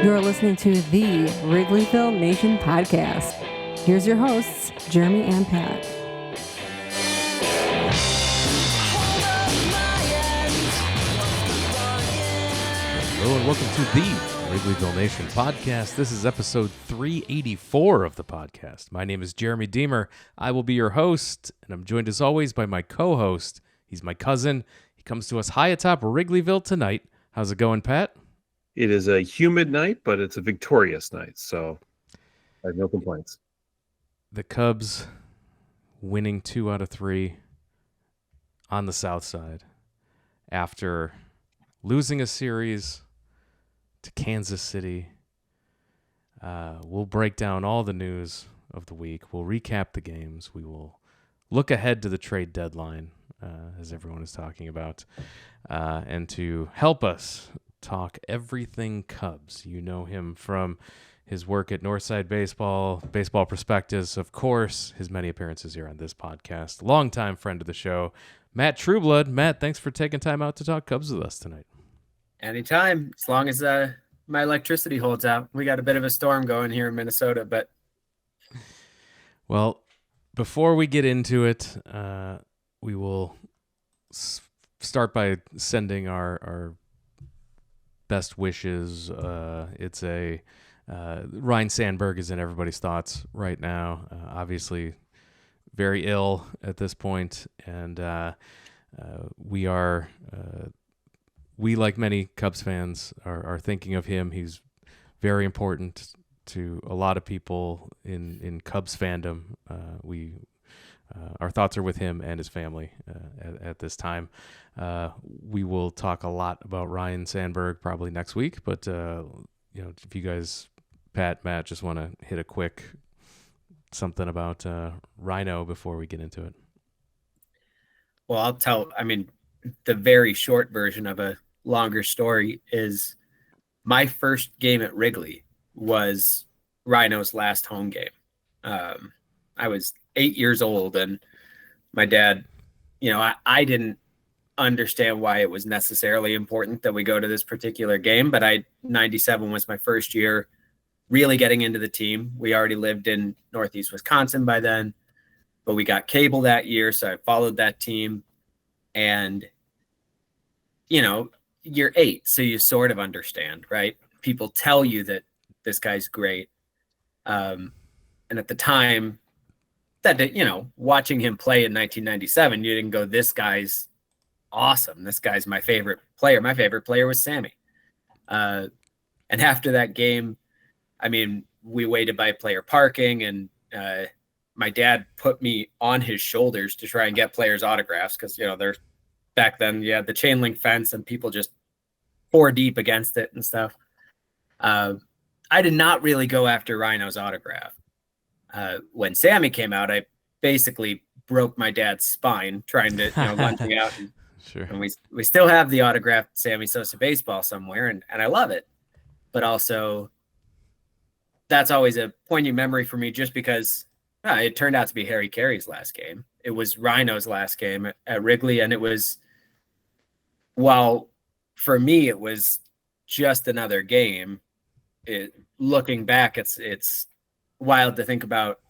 You're listening to the Wrigleyville Nation podcast. Here's your hosts, Jeremy and Pat. Hello and welcome to the Wrigleyville Nation podcast. This is episode 384 of the podcast. My name is Jeremy Deemer. I will be your host, and I'm joined as always by my co-host. He's my cousin. He comes to us high atop Wrigleyville tonight. How's it going, Pat? It is a humid night, but it's a victorious night, so I have no complaints. The Cubs winning 2 out of 3 on the south side after losing a series to Kansas City. We'll break down all the news of the week. We'll recap the games. We will look ahead to the trade deadline, as everyone is talking about. And to help us talk everything Cubs, you know him from his work at Northside Baseball, Baseball Prospectus, of course, his many appearances here on this podcast. Longtime friend of the show, Matt Trueblood. Matt, thanks for taking time out to talk Cubs with us tonight. Anytime, as long as my electricity holds out. We got a bit of a storm going here in Minnesota, but... Well, before we get into it, we will start by sending our best wishes. It's Ryan Sandberg is in everybody's thoughts right now. Obviously, very ill at this point, and we like many Cubs fans are thinking of him. He's very important to a lot of people in Cubs fandom. Our thoughts are with him and his family at this time. We will talk a lot about Ryan Sandberg probably next week, but if you guys, Pat, Matt, just want to hit a quick something about Rhino before we get into it. Well, the very short version of a longer story is my first game at Wrigley was Rhino's last home game. I was 8 years old, and my dad, I didn't understand why it was necessarily important that we go to this particular game, but 97 was my first year really getting into the team. We already lived in Northeast Wisconsin by then, but we got cable that year, so I followed that team. And, you're 8, so you sort of understand, right? People tell you that this guy's great. And at the time, watching him play in 1997, you didn't go, this guy's awesome. This guy's my favorite player. My favorite player was Sammy. And after that game, we waited by player parking, and my dad put me on his shoulders to try and get players' autographs because, they're back then, you had the chain link fence and people just 4 deep against it and stuff. I did not really go after Rhino's autograph. When Sammy came out, I basically broke my dad's spine trying to lunge me out. Sure. And we still have the autographed Sammy Sosa baseball somewhere, and I love it. But also, that's always a poignant memory for me just because it turned out to be Harry Carey's last game. It was Rhino's last game at Wrigley, and it was, while for me it was just another game, looking back, it's wild to think about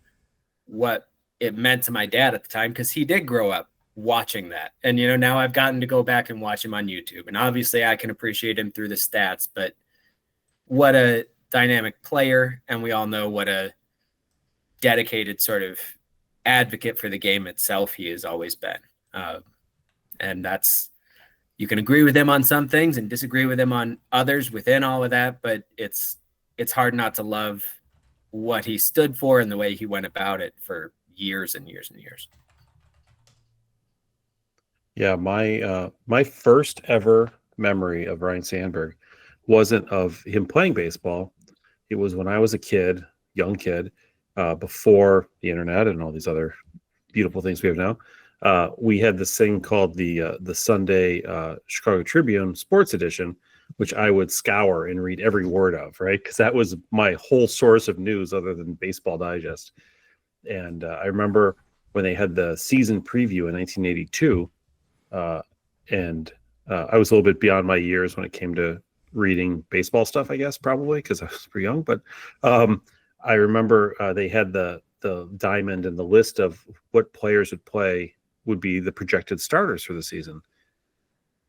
what it meant to my dad at the time, because he did grow up watching that. And, now I've gotten to go back and watch him on YouTube. And obviously I can appreciate him through the stats, but what a dynamic player. And we all know what a dedicated sort of advocate for the game itself he has always been. And that's, you can agree with him on some things and disagree with him on others within all of that, but it's hard not to love what he stood for and the way he went about it for years and years and years. Yeah, my first ever memory of Ryan Sandberg wasn't of him playing baseball. It was when I was a young kid, before the internet and all these other beautiful things we have now. We had this thing called the Sunday Chicago Tribune Sports Edition, which I would scour and read every word of, right? Because that was my whole source of news other than Baseball Digest. And I remember when they had the season preview in 1982, and I was a little bit beyond my years when it came to reading baseball stuff, I guess, probably because I was pretty young. But I remember they had the diamond, and the list of what players would play would be the projected starters for the season.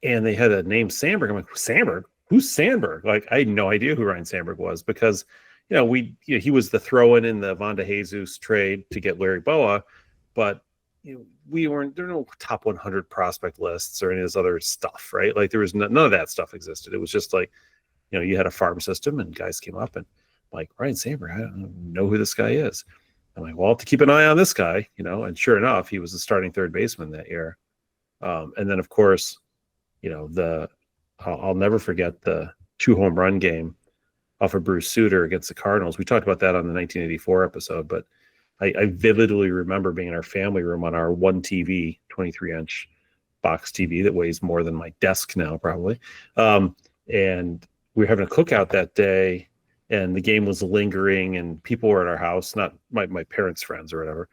And they had a name Sandberg. I'm like, Sandberg? Who's Sandberg? Like, I had no idea who Ryan Sandberg was because, he was the throw-in in the Von de Jesus trade to get Larry Boa, but there were no top 100 prospect lists or any of this other stuff, right? Like there was none of that stuff existed. It was just like, you had a farm system and guys came up and like, Ryan Sandberg, I don't know who this guy is. I'm like, well, I'll have to keep an eye on this guy, and sure enough, he was the starting third baseman that year. And then of course, I'll never forget the 2 home run game off of Bruce Sutter against the Cardinals. We talked about that on the 1984 episode, but I vividly remember being in our family room on our one TV, 23-inch box TV that weighs more than my desk now, probably. And we were having a cookout that day, and the game was lingering, and people were at our house, not my parents' friends or whatever.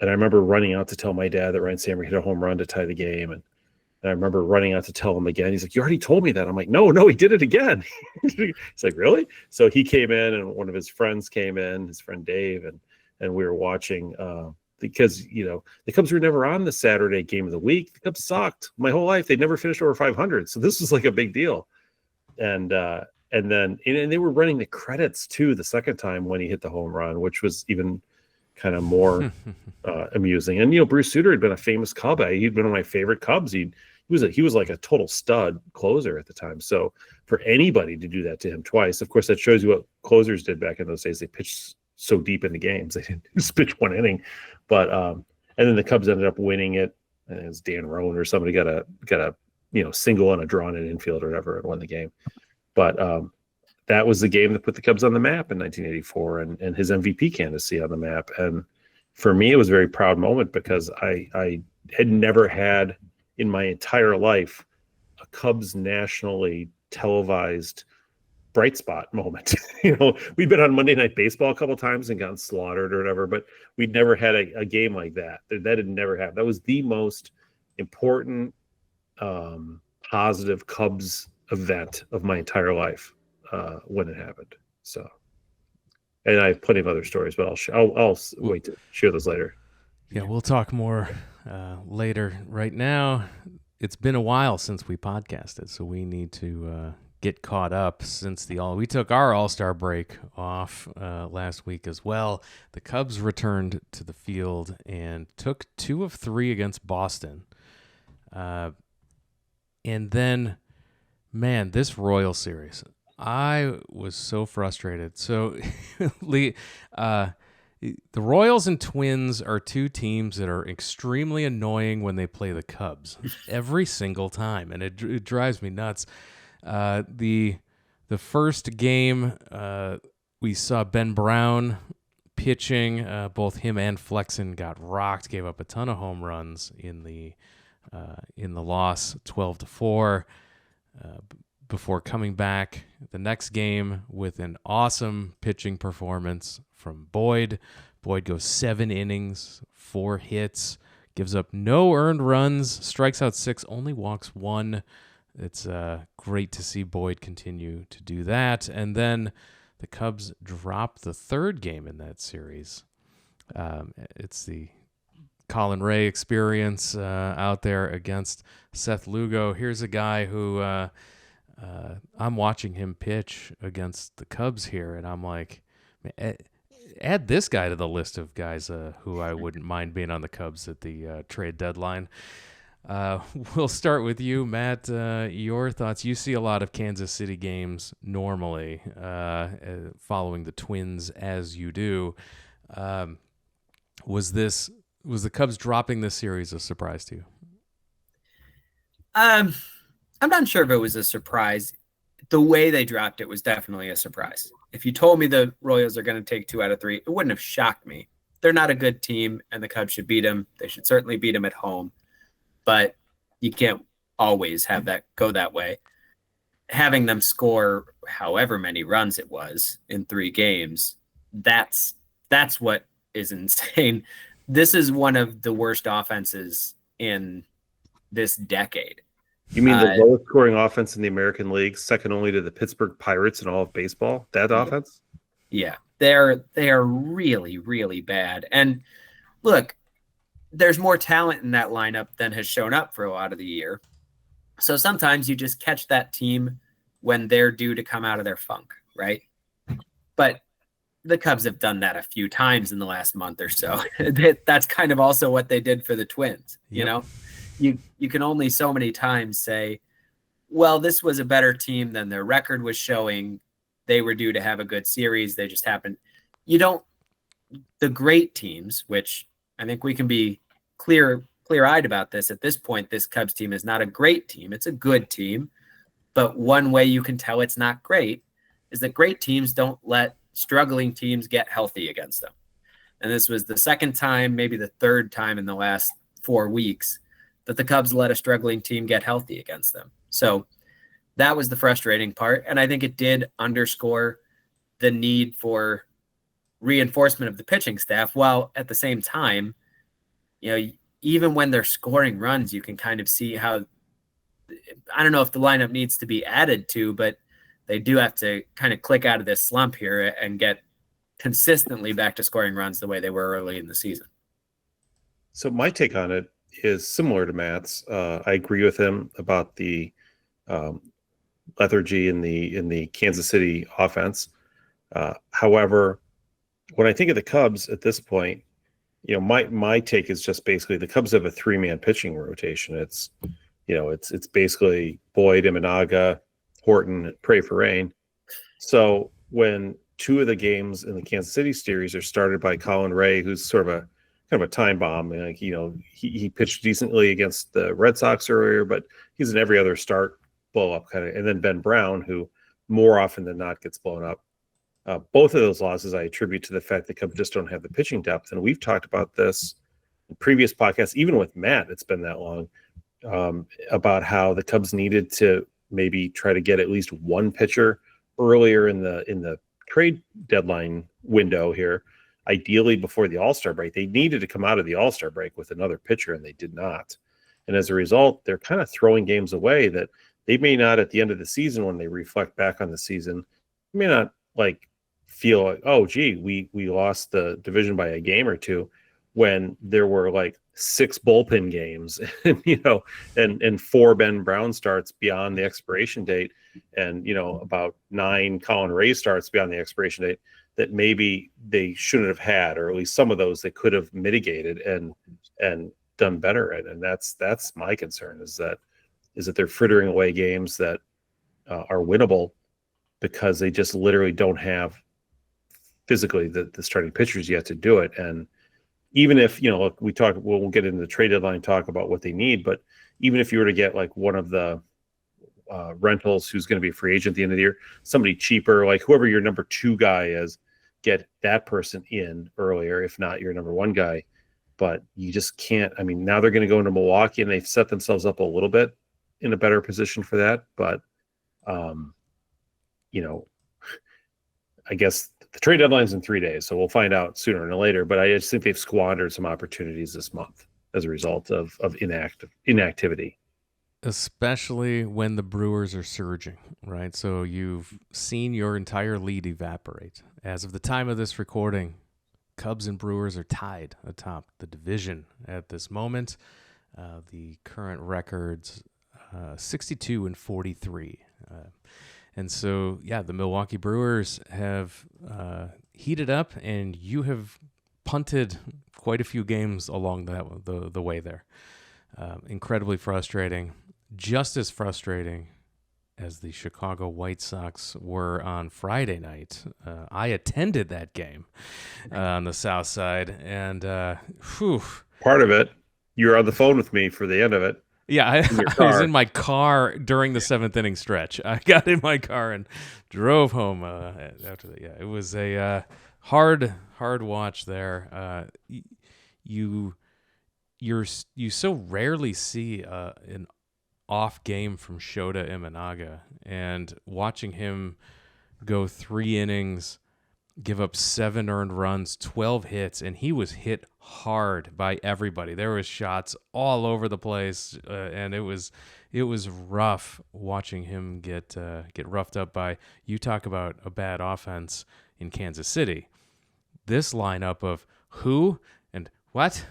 And I remember running out to tell my dad that Ryan Sandberg hit a home run to tie the game, and I remember running out to tell him again. He's like, you already told me that. I'm like, no, he did it again. He's like, really? So he came in, and one of his friends came in, his friend Dave, and we were watching because, the Cubs were never on the Saturday game of the week. The Cubs sucked my whole life. They never finished over 500. So this was like a big deal. And then they were running the credits too the second time when he hit the home run, which was even kind of more amusing. And, Bruce Sutter had been a famous Cub. He'd been one of my favorite Cubs. He was like a total stud closer at the time. So for anybody to do that to him twice, of course, that shows you what closers did back in those days. They pitched so deep in the games. They didn't just pitch one inning. But and then the Cubs ended up winning it. And it was Dan Roan or somebody got a single on a drawn in infield or whatever and won the game. But that was the game that put the Cubs on the map in 1984 and his MVP candidacy on the map. And for me, it was a very proud moment because I had never had in my entire life a Cubs nationally televised bright spot moment. We've been on Monday Night Baseball a couple of times and gotten slaughtered or whatever, but we'd never had a game like that. That had never happened. That was the most important, positive Cubs event of my entire life when it happened. So, and I have plenty of other stories, but I'll wait to share those later. Yeah, we'll talk more later. Right now, it's been a while since we podcasted, so we need to get caught up since we took our All-Star break off last week as well. The Cubs returned to the field and took 2 of 3 against Boston. And then, man, this Royal series, I was so frustrated. So, the Royals and Twins are 2 teams that are extremely annoying when they play the Cubs every single time, and it drives me nuts. The first game, we saw Ben Brown pitching. Both him and Flexen got rocked, gave up a ton of home runs in the loss, 12-4. Before coming back the next game with an awesome pitching performance from Boyd. Boyd goes 7 innings, 4 hits, gives up no earned runs, strikes out 6, only walks 1. It's great to see Boyd continue to do that. And then the Cubs drop the 3rd game in that series. It's the Colin Ray experience out there against Seth Lugo. Here's a guy who I'm watching him pitch against the Cubs here, and I'm like, add this guy to the list of guys who I wouldn't mind being on the Cubs at the trade deadline. We'll start with you, Matt. Your thoughts. You see a lot of Kansas City games normally, following the Twins as you do. Was the Cubs dropping this series a surprise to you? I'm not sure if it was a surprise. The way they dropped it was definitely a surprise. If you told me the Royals are going to take 2 out of 3, it wouldn't have shocked me. They're not a good team, and the Cubs should beat them. They should certainly beat them at home. But you can't always have that go that way. Having them score however many runs it was in 3 games, that's what is insane. This is one of the worst offenses in this decade. You mean the lowest scoring offense in the American League, second only to the Pittsburgh Pirates in all of baseball? That offense? Yeah, they are really, really bad. And look, there's more talent in that lineup than has shown up for a lot of the year. So sometimes you just catch that team when they're due to come out of their funk, right? But the Cubs have done that a few times in the last month or so. That's kind of also what they did for the Twins. Yep. You know, you can only so many times say, well, this was a better team than their record was showing. They were due to have a good series. They just happened. You don't, the great teams, which I think we can be clear-eyed about this. At this point, this Cubs team is not a great team. It's a good team. But one way you can tell it's not great is that great teams don't let struggling teams get healthy against them. And this was the second time, maybe the third time in the last 4 weeks that the Cubs let a struggling team get healthy against them. So that was the frustrating part. And I think it did underscore the need for reinforcement of the pitching staff, while at the same time, you know, even when they're scoring runs, you can kind of see how, I don't know if the lineup needs to be added to, but they do have to kind of click out of this slump here and get consistently back to scoring runs the way they were early in the season. So my take on it is similar to Matt's. I agree with him about the lethargy in the Kansas City offense. However, when I think of the Cubs at this point, you know, my take is just basically the Cubs have a 3-man pitching rotation. It's basically Boyd, Imanaga, Horton, pray for rain. So when 2 of the games in the Kansas City series are started by Colin Ray, who's sort of a kind of a time bomb, and like, you know, he pitched decently against the Red Sox earlier, but he's in every other start blow up kind of. And then Ben Brown, who more often than not gets blown up. Both of those losses I attribute to the fact that Cubs just don't have the pitching depth. And we've talked about this in previous podcasts, even with Matt, it's been that long, about how the Cubs needed to maybe try to get at least one pitcher earlier in the trade deadline window here, ideally before the All-Star break. They needed to come out of the All-Star break with another pitcher, and they did not. And as a result, they're kind of throwing games away that they may not, at the end of the season, when they reflect back on the season, may not like feel like, oh, gee, we lost the division by a game or two, when there were like 6 bullpen games and, you know, and 4 Ben Brown starts beyond the expiration date, and, you know, about 9 Colin Ray starts beyond the expiration date that maybe they shouldn't have had, or at least some of those they could have mitigated and done better at. And that's my concern, is that they're frittering away games that are winnable because they just literally don't have physically the starting pitchers yet to do it. And even if, you know, look, we'll get into the trade deadline talk about what they need, but even if you were to get like one of the rentals who's going to be a free agent at the end of the year, somebody cheaper, like whoever your number 2 guy is, get that person in earlier, if not your number 1 guy. But you just can't. I mean, now they're going to go into Milwaukee, and they've set themselves up a little bit in a better position for that. But, you know, I guess the trade deadline's in 3 days, so we'll find out sooner than later. But I just think they've squandered some opportunities this month as a result of inactivity. Especially when the Brewers are surging, right? So you've seen your entire lead evaporate. As of the time of this recording, Cubs and Brewers are tied atop the division at this moment. The current record's 62-43. And so, yeah, the Milwaukee Brewers have heated up, and you have punted quite a few games along the way there. Incredibly frustrating. Just as frustrating as the Chicago White Sox were on Friday night. I attended that game on the South Side, and part of it, you were on the phone with me for the end of it. Yeah, I was in my car during the 7th inning stretch. I got in my car and drove home after that. Yeah, it was a hard watch there. You so rarely see an off game from Shota Imanaga, and watching him go 3 innings give up 7 earned runs, 12 hits, and he was hit hard by everybody. There was shots all over the place, and it was rough watching him get roughed up by. You talk about a bad offense in Kansas City. This lineup of who and what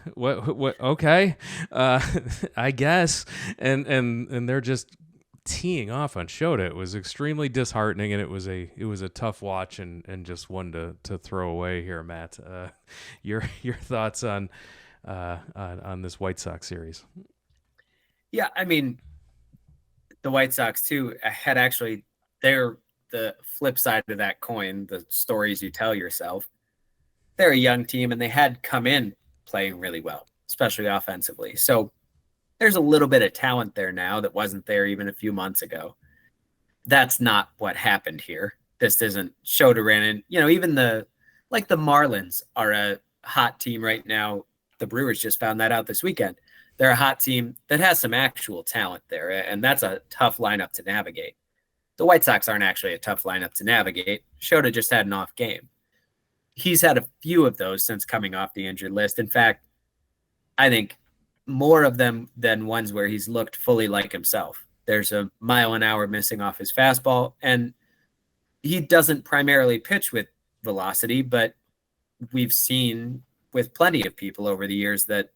okay, I guess, and they're just teeing off on Shota. It was extremely disheartening, and it was a tough watch and just one to throw away here, Matt. Your thoughts on this White Sox series? Yeah, I mean, the White Sox too had actually, they're the flip side of that coin, the stories you tell yourself. They're a young team and they had come in playing really well, especially offensively. So there's a little bit of talent there now that wasn't there even a few months ago. That's not what happened here. This isn't Shota ran in. Even the Marlins are a hot team right now. The Brewers just found that out this weekend. They're a hot team that has some actual talent there, and that's a tough lineup to navigate. The White Sox aren't actually a tough lineup to navigate. Shota just had an off game. He's had a few of those since coming off the injured list. In fact, I think more of them than ones where he's looked fully like himself. There's a mile an hour missing off his fastball, and he doesn't primarily pitch with velocity, but we've seen with plenty of people over the years that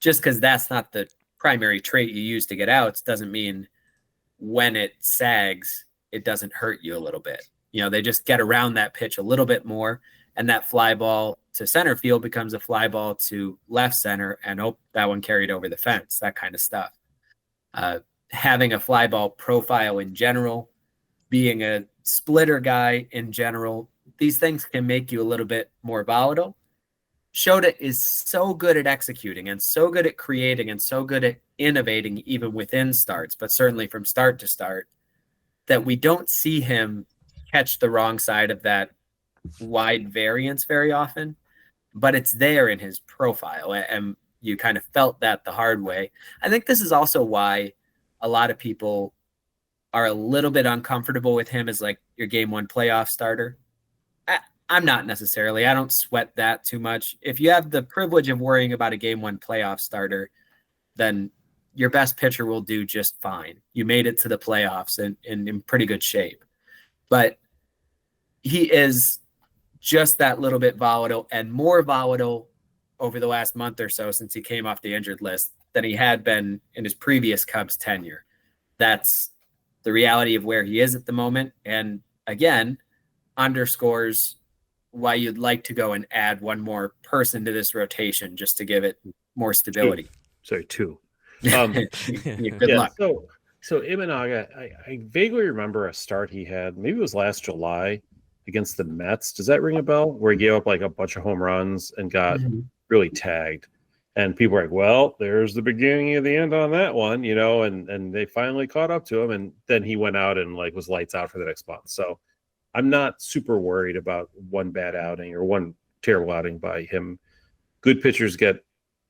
just because that's not the primary trait you use to get outs doesn't mean when it sags, it doesn't hurt you a little bit. They just get around that pitch a little bit more, and that fly ball to center field becomes a fly ball to left center, and that one carried over the fence, that kind of stuff. Having a fly ball profile in general, being a splitter guy in general, these things can make you a little bit more volatile. Shota is so good at executing and so good at creating and so good at innovating even within starts, but certainly from start to start, that we don't see him catch the wrong side of that wide variance very often, but it's there in his profile, and you kind of felt that the hard way. I think this is also why a lot of people are a little bit uncomfortable with him as like your game 1 playoff starter. I'm not necessarily. I don't sweat that too much. If you have the privilege of worrying about a game 1 playoff starter, then your best pitcher will do just fine. You made it to the playoffs and in pretty good shape. But he is just that little bit volatile, and more volatile over the last month or so since he came off the injured list than he had been in his previous Cubs tenure. That's the reality of where he is at the moment. And again, underscores why you'd like to go and add one more person to this rotation just to give it more stability. Two. Good luck. So Imanaga, I vaguely remember a start he had, maybe it was last July against the Mets. Does that ring a bell? Where he gave up like a bunch of home runs and got really tagged. And people were like, well, there's the beginning of the end on that one, and they finally caught up to him. And then he went out and like was lights out for the next month. So I'm not super worried about one bad outing or one terrible outing by him. Good pitchers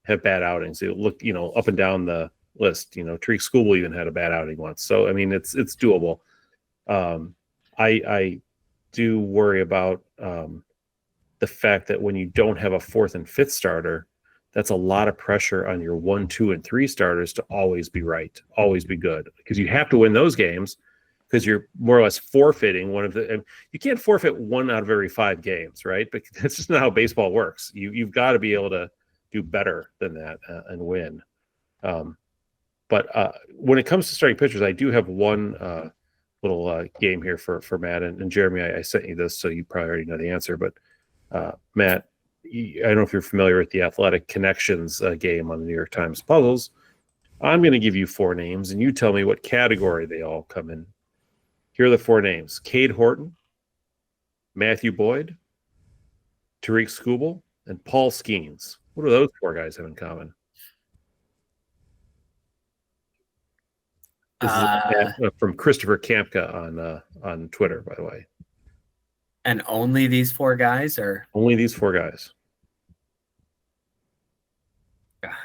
have bad outings. They look, up and down the list. Tariq Skubal even had a bad outing once. So I mean, it's doable. I do worry about the fact that when you don't have a 4th and 5th starter, that's a lot of pressure on your 1, 2, and 3 starters to always be right, always be good, because you have to win those games. Because you're more or less forfeiting one of the. You can't forfeit 1 out of every 5 games, right? But that's just not how baseball works. You've got to be able to do better than that and win. But when it comes to starting pitchers, I do have one little game here for Matt and Jeremy. I sent you this, so you probably already know the answer. But Matt, I don't know if you're familiar with the Athletic Connections game on the New York Times Puzzles. I'm going to give you 4 names, and you tell me what category they all come in. Here are the 4 names: Cade Horton, Matthew Boyd, Tariq Skubal, and Paul Skeens. What do those 4 guys have in common? This is from Christopher Kampka on Twitter, by the way. And only these 4 guys, or only these 4 guys?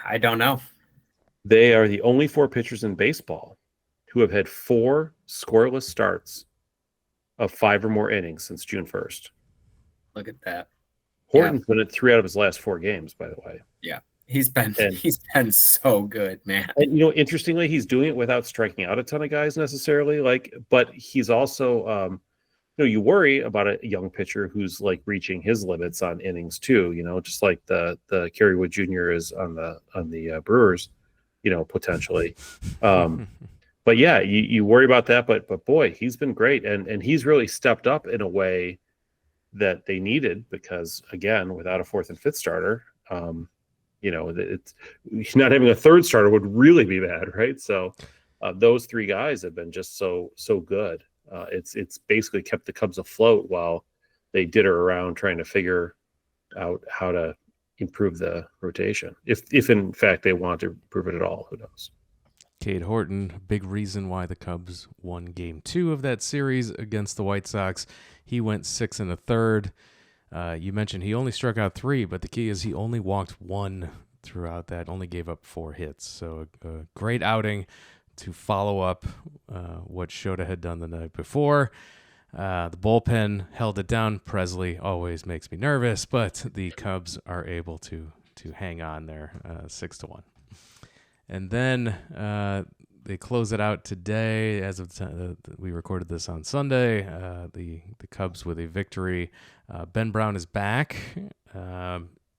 I don't know. They are the only 4 pitchers in baseball who have had 4 scoreless starts of 5 or more innings since June 1st. Look at that. Horton's been at 3 out of his last 4 games, by the way. Yeah. He's been so good, man. And interestingly, he's doing it without striking out a ton of guys necessarily. But he's also, you worry about a young pitcher who's like reaching his limits on innings too. Just like the Kerry Wood Jr. is on the Brewers, potentially. But yeah, you worry about that. But boy, he's been great, and he's really stepped up in a way that they needed, because again, without a 4th and 5th starter, it's not having a 3rd starter would really be bad, right? So those 3 guys have been just so good. It's basically kept the Cubs afloat while they ditter around trying to figure out how to improve the rotation, if in fact they want to improve it at all. Who knows? Cade Horton, big reason why the Cubs won Game 2 of that series against the White Sox. He went 6 1/3. You mentioned he only struck out 3, but the key is he only walked 1 throughout that, only gave up 4 hits. So a great outing to follow up what Shota had done the night before. The bullpen held it down. Presley always makes me nervous, but the Cubs are able to hang on there 6-1. And then they close it out today. As of we recorded this on Sunday, the Cubs with a victory. Ben Brown is back.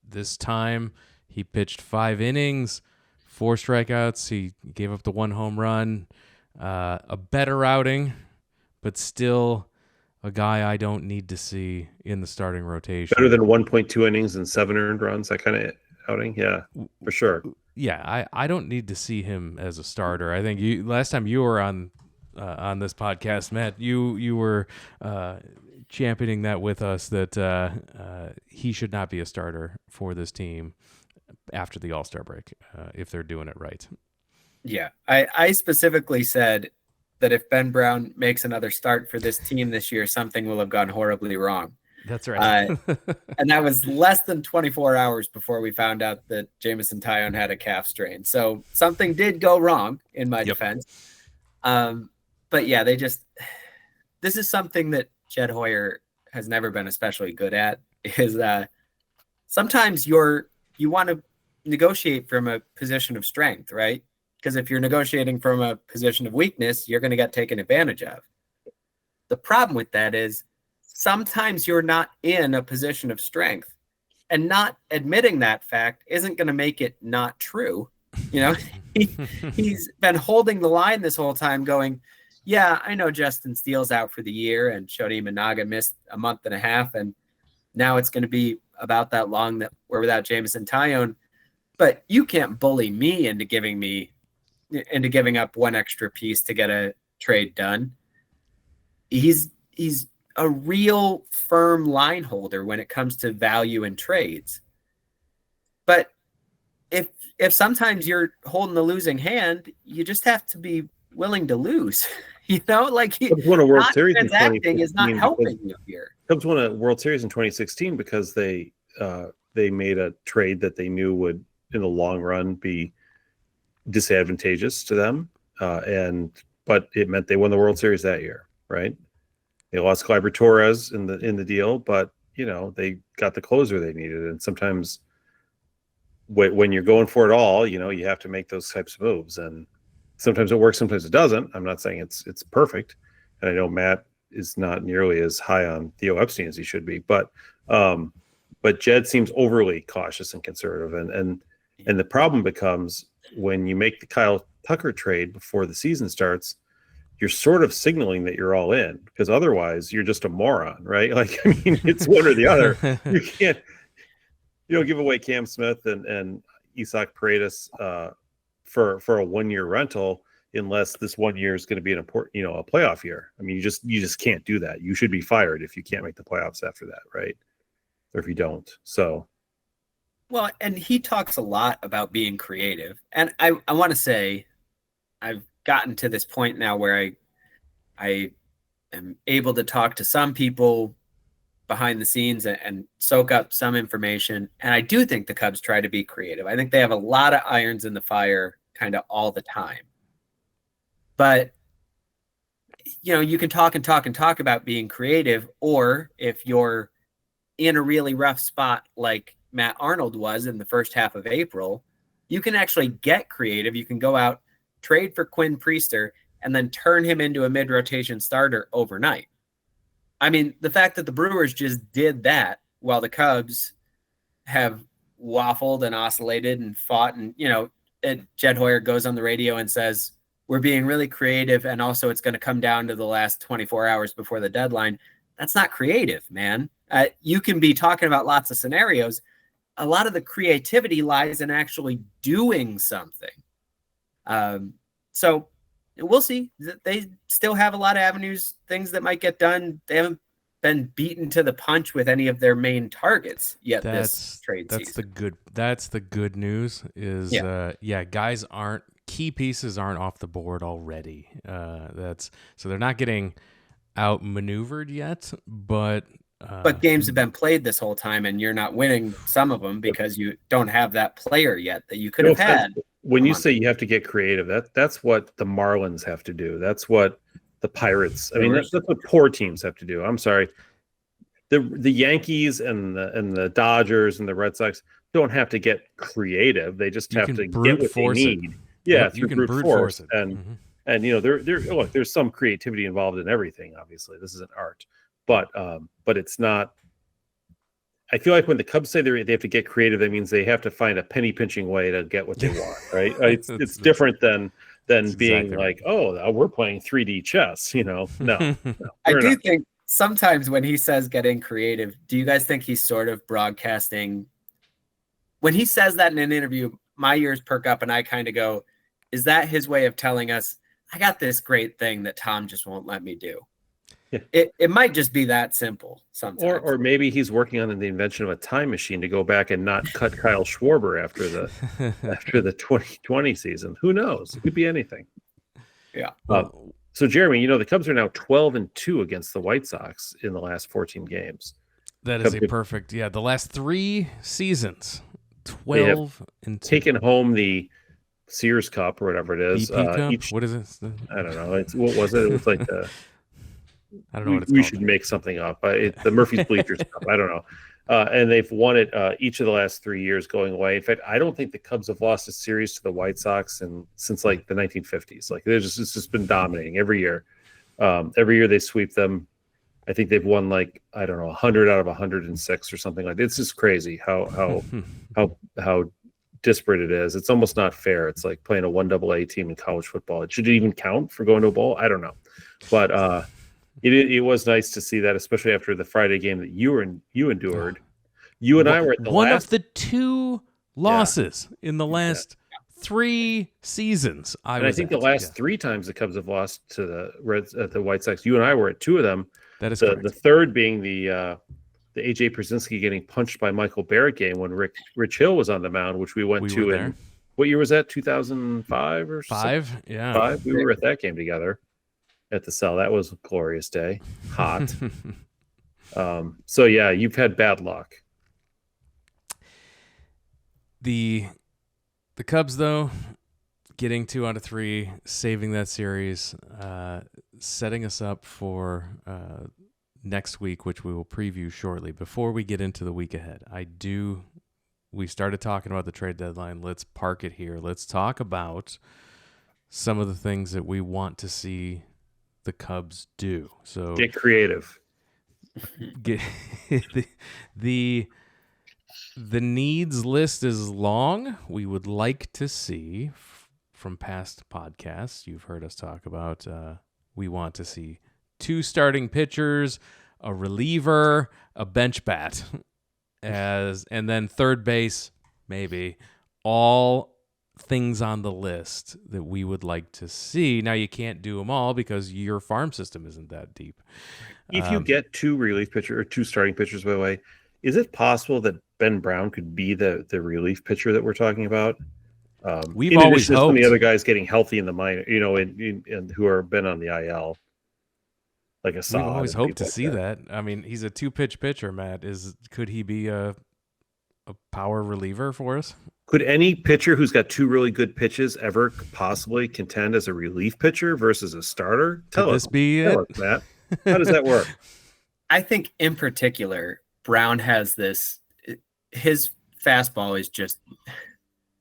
This time he pitched 5 innings, 4 strikeouts. He gave up the 1 home run. A better outing, but still a guy I don't need to see in the starting rotation. Better than 1.2 innings and 7 earned runs, that kind of outing. Yeah, for sure. Yeah, I don't need to see him as a starter. I think last time you were on this podcast, Matt, you were championing that with us, that he should not be a starter for this team after the All-Star break if they're doing it right. Yeah, I specifically said that if Ben Brown makes another start for this team this year, something will have gone horribly wrong. That's right. And that was less than 24 hours before we found out that Jameson Taillon had a calf strain. So something did go wrong in my defense. But yeah, this is something that Jed Hoyer has never been especially good at, is sometimes you want to negotiate from a position of strength, right? Because if you're negotiating from a position of weakness, you're going to get taken advantage of. The problem with that is sometimes you're not in a position of strength, and not admitting that fact isn't going to make it not true. He's been holding the line this whole time going, yeah, I know Justin Steele's out for the year and Shota Imanaga missed a month and a half, and now it's going to be about that long that we're without Jameson Taillon, but you can't bully me into giving up 1 extra piece to get a trade done. He's a real firm line holder when it comes to value in trades. But if sometimes you're holding the losing hand, you just have to be willing to lose. Like Cubs won a World Series in transacting is not helping you here. Cubs won a World Series in 2016 because they made a trade that they knew would, in the long run, be disadvantageous to them, but it meant they won the World Series that year, right? They lost Gleyber Torres in the deal, but they got the closer they needed. And sometimes when you're going for it all, you have to make those types of moves. And sometimes it works, sometimes it doesn't. I'm not saying it's perfect. And I know Matt is not nearly as high on Theo Epstein as he should be, but Jed seems overly cautious and conservative. And the problem becomes when you make the Kyle Tucker trade before the season starts, you're sort of signaling that you're all in, because otherwise you're just a moron, right? It's one or the other. You don't give away Cam Smith and Isaac Paredes for a 1-year rental unless this 1 year is going to be an important, a playoff year. You just can't do that. You should be fired if you can't make the playoffs after that, right? Or if you don't. So. Well, and he talks a lot about being creative. And I want to say I've gotten to this point now where I am able to talk to some people behind the scenes and soak up some information. And I do think the Cubs try to be creative. I think they have a lot of irons in the fire kind of all the time. But, you can talk and talk and talk about being creative, or if you're in a really rough spot like Matt Arnold was in the first half of April, you can actually get creative. You can go out, trade for Quinn Priester, and then turn him into a mid-rotation starter overnight. I mean, the fact that the Brewers just did that while the Cubs have waffled and oscillated and fought, and, Jed Hoyer goes on the radio and says, we're being really creative, and also it's going to come down to the last 24 hours before the deadline. That's not creative, man. You can be talking about lots of scenarios. A lot of the creativity lies in actually doing something. So we'll see. They still have a lot of avenues, things that might get done. They haven't been beaten to the punch with any of their main targets yet this trade season. That's the good news is, guys key pieces aren't off the board already. So they're not getting outmaneuvered yet, but games have been played this whole time, and you're not winning some of them because you don't have that player yet that you could have had. When you say you have to get creative, that's what the Marlins have to do. That's what the Pirates. I mean, that's what poor teams have to do. I'm sorry, the Yankees and the Dodgers and the Red Sox don't have to get creative. They just have to get what they need. Yeah, you can brute force it. And there's some creativity involved in everything. Obviously, this is an art. But it's not. I feel like when the Cubs say they have to get creative, that means they have to find a penny pinching way to get what they want, right? It's different than being like, oh, we're playing 3D chess. No. I do think sometimes when he says getting creative, do you guys think he's sort of broadcasting? When he says that in an interview, my ears perk up and I kind of go, is that his way of telling us, I got this great thing that Tom just won't let me do? Yeah. It might just be that simple sometimes. Or maybe he's working on the invention of a time machine to go back and not cut Kyle Schwarber after the 2020 season. Who knows? It could be anything. Yeah. So Jeremy, the Cubs are now 12-2 against the White Sox in the last 14 games. That is perfect. Yeah, the last 3 seasons, 12-2. Taken home the Sears Cup or whatever it is. BP Cup? What is it? I don't know. What was it? It was like the. I don't know what it's we called. should make something up. The Murphy's Bleachers Cup. I don't know. And they've won it each of the last 3 years going away. In fact, I don't think the Cubs have lost a series to the White Sox since like the 1950s. Like it's just been dominating every year. Every year they sweep them. I think they've won 100 out of 106 or something like that. It's just crazy how disparate it is. It's almost not fair. It's like playing a 1AA team in college football. Should it even count for going to a bowl? I don't know. But it was nice to see that, especially after the Friday game that you endured. You and I were at the one of the 2 losses in the last 3 seasons. I think the last 3 times the Cubs have lost to the White Sox, you and I were at 2 of them. That is correct. The third being the AJ Przinsky getting punched by Michael Barrett game when Rich Hill was on the mound, which we went to in what year was that? 2005 or 5? Yeah, 5. We were at that game together at the Cell. That was a glorious day. Hot. So yeah, you've had bad luck. The Cubs, though, getting 2 out of 3, saving that series, setting us up for next week, which we will preview shortly. Before we get into the week ahead, we started talking about the trade deadline. Let's park it here. Let's talk about some of the things that we want to see the Cubs do. So get creative. The needs list is long. We would like to see from past podcasts, you've heard us talk about, we want to see 2 starting pitchers, a reliever, a bench bat, and then third base, maybe. All things on the list that we would like to see. Now, you can't do them all because your farm system isn't that deep. If you get 2 relief pitchers or 2 starting pitchers, by the way, is it possible that Ben Brown could be the relief pitcher that we're talking about? We've always hoped. Some of the other guys getting healthy in the minor, and who are been on the IL. Like a We've always hoped to see that. I mean, he's a 2-pitch pitcher, Matt. Could he be a power reliever for us? Could any pitcher who's got 2 really good pitches ever possibly contend as a relief pitcher versus a starter? Could this be it, Matt? How does that work? I think in particular, Brown has this, his fastball is just,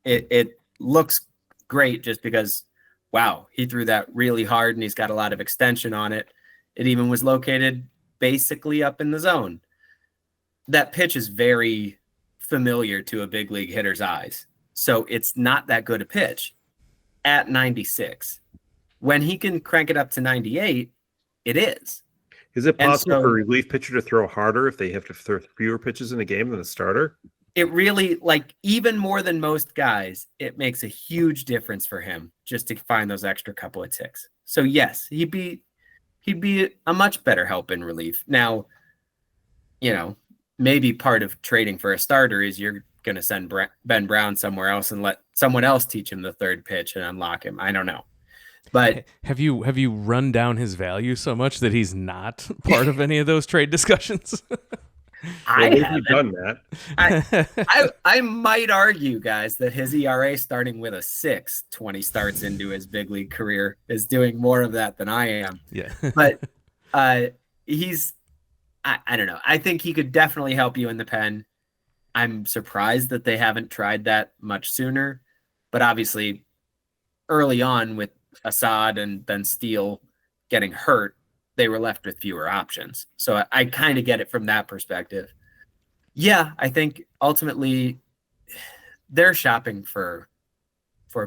it looks great just because, wow, he threw that really hard and he's got a lot of extension on it. It even was located basically up in the zone. That pitch is very familiar to a big league hitter's eyes. So it's not that good a pitch at 96. When he can crank it up to 98, it is. Is it possible for a relief pitcher to throw harder if they have to throw fewer pitches in a game than a starter? It really, like, even more than most guys, it makes a huge difference for him just to find those extra couple of ticks. So yes, he'd be a much better help in relief. Now, you know, maybe part of trading for a starter is you're going to send Ben Brown somewhere else and let someone else teach him the third pitch and unlock him. I don't know. But have you run down his value so much that he's not part of any of those trade discussions? I haven't done that. I might argue, guys, that his ERA starting with a 6 when he starts into his big league career is doing more of that than I am. Yeah. But he's, I don't know. I think he could definitely help you in the pen. I'm surprised that they haven't tried that much sooner. But obviously, early on with Assad and then Steele getting hurt, they were left with fewer options. So I kind of get it from that perspective. Yeah, I think ultimately they're shopping for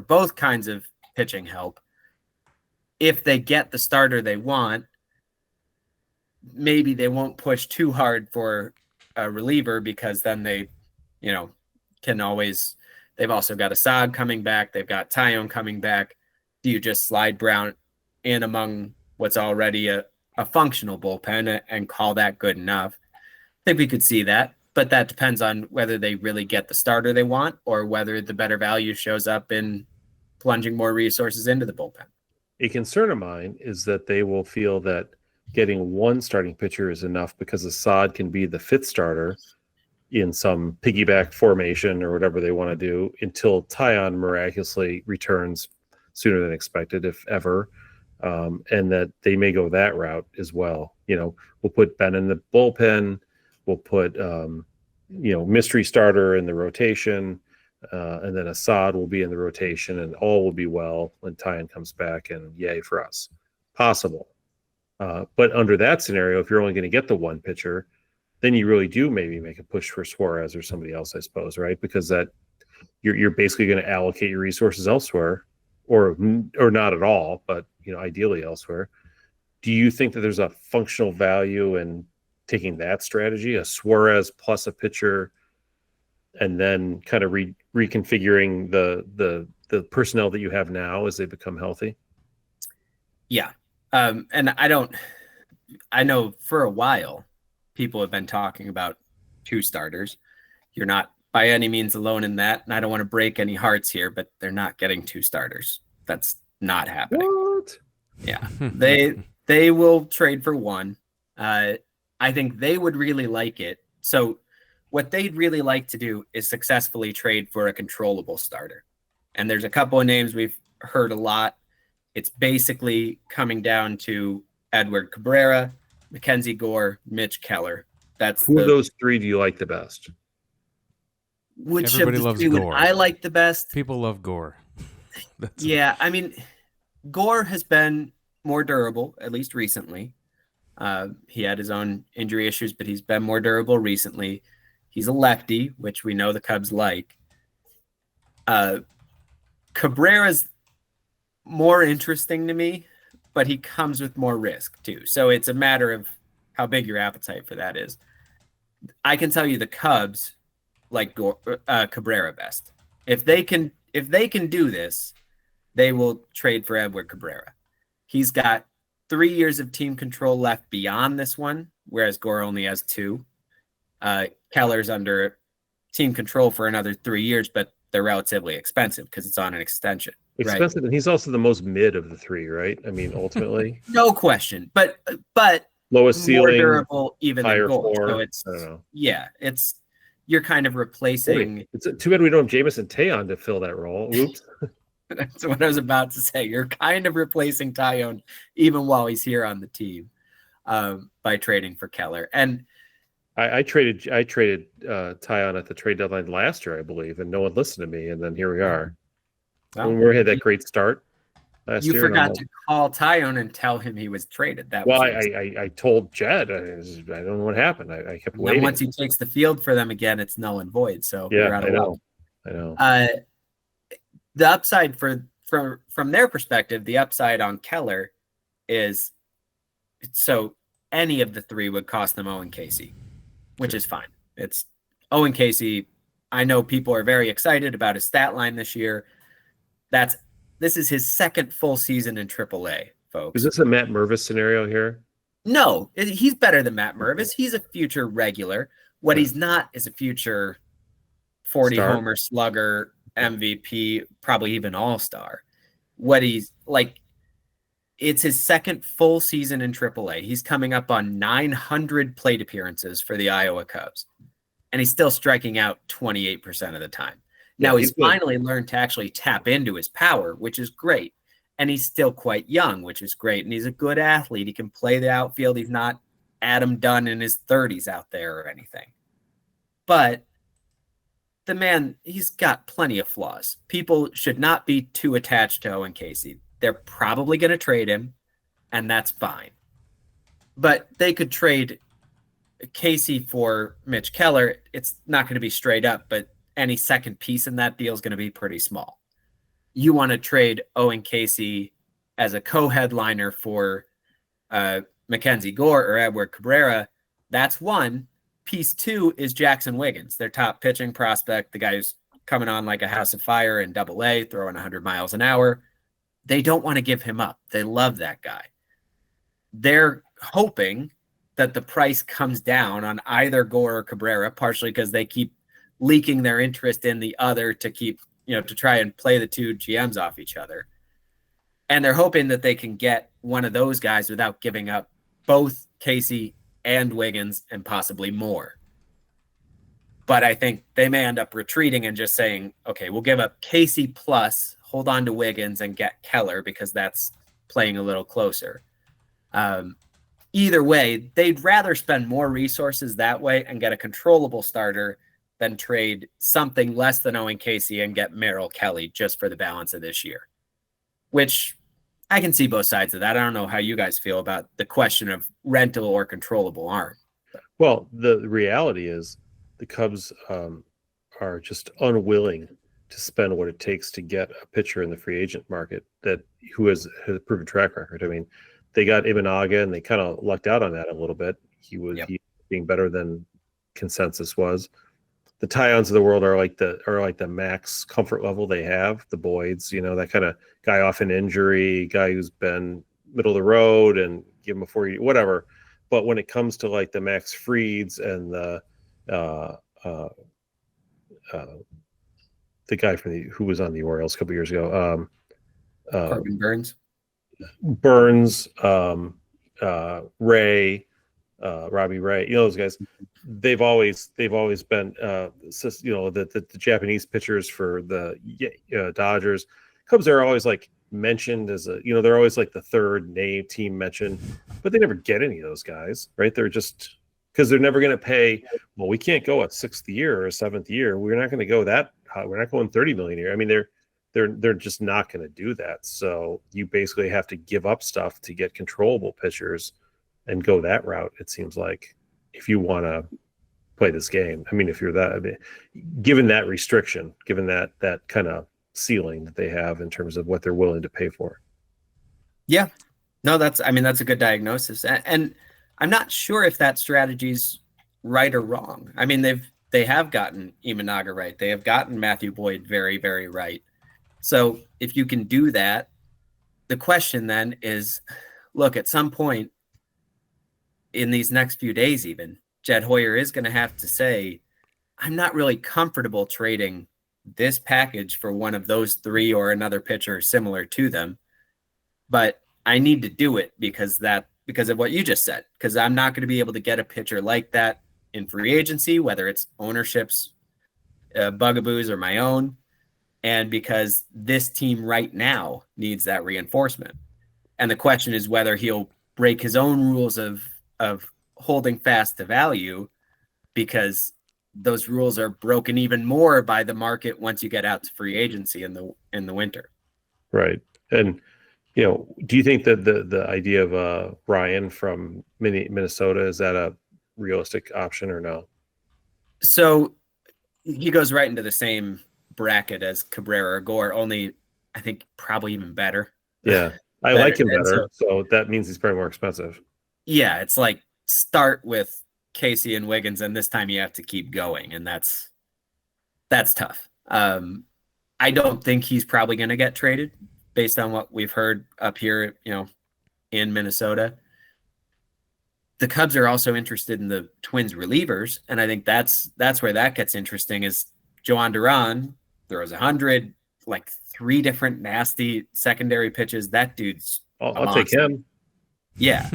both kinds of pitching help. If they get the starter they want, maybe they won't push too hard for a reliever because then they, you know, can always, they've also got Assad coming back. They've got Tyone coming back. Do you just slide Brown in among what's already a functional bullpen and call that good enough? I think we could see that, but that depends on whether they really get the starter they want or whether the better value shows up in plunging more resources into the bullpen. A concern of mine is that they will feel that getting one starting pitcher is enough because Assad can be the fifth starter in some piggyback formation or whatever they want to do until Tyone miraculously returns sooner than expected, if ever. And that they may go that route as well. You know, we'll put Ben in the bullpen. We'll put, mystery starter in the rotation. And then Assad will be in the rotation and all will be well when Tyone comes back, and yay for us. Possible. But under that scenario, if you're only going to get the one pitcher, then you really do maybe make a push for Suarez or somebody else, I suppose, right? Because that you're basically going to allocate your resources elsewhere, or not at all, but ideally elsewhere. Do you think that there's a functional value in taking that strategy, a Suarez plus a pitcher, and then kind of reconfiguring the personnel that you have now as they become healthy? Yeah. And I know for a while people have been talking about two starters. You're not by any means alone in that. And I don't want to break any hearts here, but they're not getting two starters. That's not happening. What? Yeah. They will trade for one. I think they would really like it. So what they'd really like to do is successfully trade for a controllable starter. And there's a couple of names we've heard a lot. It's basically coming down to Edward Cabrera, Mackenzie Gore, Mitch Keller. Who of those three do you like the best? Which Everybody of the loves three would Gore. I like the best? People love Gore. Yeah, I mean, Gore has been more durable, at least recently. He had his own injury issues, but he's been more durable recently. He's a lefty, which we know the Cubs like. Cabrera's more interesting to me, but he comes with more risk too. So it's a matter of how big your appetite for that is. I can tell you the Cubs like Cabrera best. If they can do this, they will trade for Edward Cabrera. He's got 3 years of team control left beyond this one, whereas Gore only has 2. Keller's under team control for another 3 years, but they're relatively expensive because it's on an extension. Expensive, right? And he's also the most mid of the three, right? I mean, ultimately. No question. But lowest ceiling, more durable even higher than Gore. floor. So it's, I don't know. Yeah, you're kind of replacing. It's too bad we don't have Jamison Tayon to fill that role. Oops. That's what I was about to say. You're kind of replacing Tyone even while he's here on the team by trading for Keller. And I traded Tyon at the trade deadline last year, I believe, and no one listened to me. And then here we are. Well, When we had that great start last you year, and forgot to call Tyone and tell him he was traded. That well, was your I told Jed, I don't know what happened. I kept and then waiting. once he takes the field for them again, it's null and void. So Yeah, you're out of luck. I know. The upside from their perspective, the upside on Keller is so any of the three would cost them Owen Casey, which is fine. It's Owen Casey. I know people are very excited about his stat line this year. This is his second full season in AAA, folks. Is this a Matt Mervis scenario here? No, he's better than Matt Mervis. He's a future regular. What he's not is a future 40 homer slugger, MVP, probably even all-star. What he's like, it's his second full season in AAA. He's coming up on 900 plate appearances for the Iowa Cubs, and he's still striking out 28% of the time. Now he's finally learned to actually tap into his power, which is great. And he's still quite young, which is great. And he's a good athlete. He can play the outfield. He's not Adam Dunn in his 30s out there or anything. But the man, he's got plenty of flaws. People should not be too attached to Owen Casey. They're probably going to trade him, and that's fine. But they could trade Casey for Mitch Keller. It's not going to be straight up, but any second piece in that deal is going to be pretty small. You want to trade Owen Casey as a co-headliner for Mackenzie Gore or Edward Cabrera. That's one. Piece two is Jackson Wiggins, their top pitching prospect, the guy who's coming on like a house of fire in Double-A, throwing 100 miles an hour. They don't want to give him up. They love that guy. They're hoping that the price comes down on either Gore or Cabrera, partially because they keep leaking their interest in the other to keep, to try and play the two GMs off each other. And they're hoping that they can get one of those guys without giving up both Casey and Wiggins and possibly more. But I think they may end up retreating and just saying, okay, we'll give up Casey plus, hold on to Wiggins and get Keller because that's playing a little closer. Either way, they'd rather spend more resources that way and get a controllable starter than trade something less than Owen Casey and get Merrill Kelly just for the balance of this year, which I can see both sides of that. I don't know how you guys feel about the question of rental or controllable arm. Well, the reality is the Cubs are just unwilling to spend what it takes to get a pitcher in the free agent market who has a proven track record. I mean, they got Imanaga and they kind of lucked out on that a little bit. He being better than consensus was. The Tyons of the world are like the max comfort level they have. The Boyds, that kind of guy off an injury, guy who's been middle of the road and give him a 40, whatever. But when it comes to like the Max Frieds and the guy who was on the Orioles a couple years ago, Corbin Burns, Ray, Robbie Ray, those guys, they've always been the Japanese pitchers for the Dodgers. Cubs are always like mentioned as they're always like the third name team mentioned, but they never get any of those guys, right? They're just because they're never going to pay. Well, we can't go a sixth year or a seventh year. We're not going to go that high. We're not going 30 million a year. I mean, they're just not going to do that. So you basically have to give up stuff to get controllable pitchers and go that route. It seems like if you want to play this game, I mean, if you're given that restriction, given that kind of ceiling that they have in terms of what they're willing to pay for. Yeah, no, that's a good diagnosis. And I'm not sure if that strategy's right or wrong. I mean, they have gotten Imanaga right. They have gotten Matthew Boyd very, very right. So if you can do that, the question then is, look, at some point in these next few days, even Jed Hoyer is going to have to say, I'm not really comfortable trading this package for one of those three or another pitcher similar to them, but I need to do it because of what you just said, because I'm not going to be able to get a pitcher like that in free agency, whether it's ownership's bugaboos or my own, and because this team right now needs that reinforcement. And the question is whether he'll break his own rules of holding fast to value because those rules are broken even more by the market once you get out to free agency in the winter. Right. And, do you think that the idea of Ryan from Minnesota, is that a realistic option or no? So he goes right into the same bracket as Cabrera or Gore, only I think probably even better. Yeah. I like him better. So that means he's probably more expensive. Yeah. It's like start with Casey and Wiggins, and this time you have to keep going. And that's tough. I don't think he's probably going to get traded based on what we've heard up here, in Minnesota. The Cubs are also interested in the Twins relievers, and I think that's where that gets interesting. Is Joan Duran throws 100, like 3 different nasty secondary pitches. That dude's I'll take him. Yeah,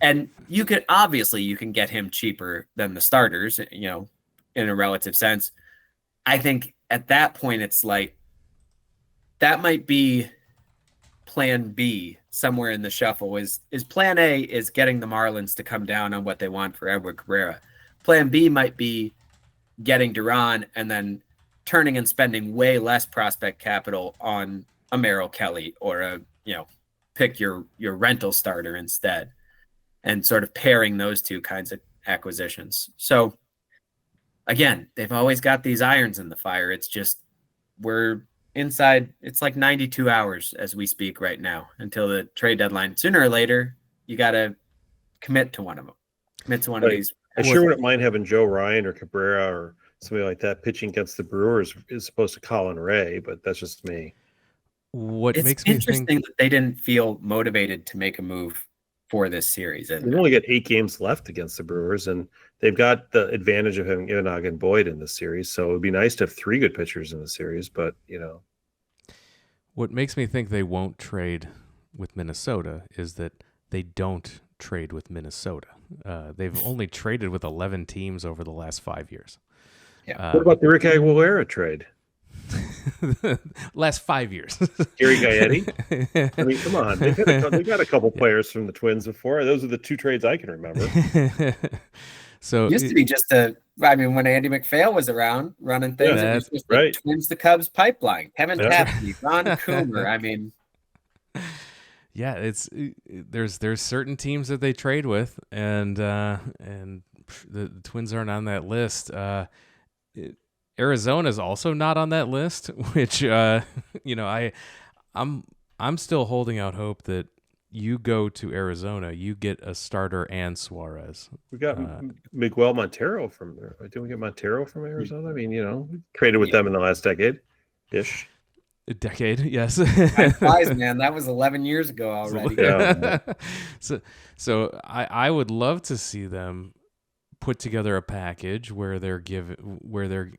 and you can get him cheaper than the starters, in a relative sense. I think at that point it's like that might be plan B somewhere in the shuffle. Is plan A is getting the Marlins to come down on what they want for Edward Cabrera. Plan B might be getting Duran and then turning and spending way less prospect capital on a Merrill Kelly or pick your rental starter instead, and sort of pairing those two kinds of acquisitions. So again, they've always got these irons in the fire. It's just we're inside. It's like 92 hours as we speak right now until the trade deadline. Sooner or later, you got to commit to one of them. Commit to one of these. I sure wouldn't mind having Joe Ryan or Cabrera or somebody like that pitching against the Brewers as opposed to Colin Ray, but that's just me. What it's makes me interesting think that they didn't feel motivated to make a move for this series. They've only got 8 games left against the Brewers, and they've got the advantage of having Ionog and Boyd in the series. So it would be nice to have 3 good pitchers in the series, but what makes me think they won't trade with Minnesota is that they don't trade with Minnesota. They've only traded with 11 teams over the last 5 years. Yeah. What about the Rick Aguilera trade? Last 5 years. Gary Gaetti? I mean, come on. They got a couple players from the Twins before. Those are the 2 trades I can remember. So it used to be just when Andy McPhail was around running things, it was just right. the Twins, the Cubs pipeline. Kevin Yeah. Tapsy, Ron Coomer. Yeah, there's certain teams that they trade with, and the Twins aren't on that list. Arizona is also not on that list, which I'm still holding out hope that you go to Arizona, you get a starter and Suarez. We got Miguel Montero from there. Didn't we get Montero from Arizona? I mean, we traded with them in the last decade-ish. A decade, yes. Time flies, man. That was 11 years ago already. Yeah. So I would love to see them put together a package where they're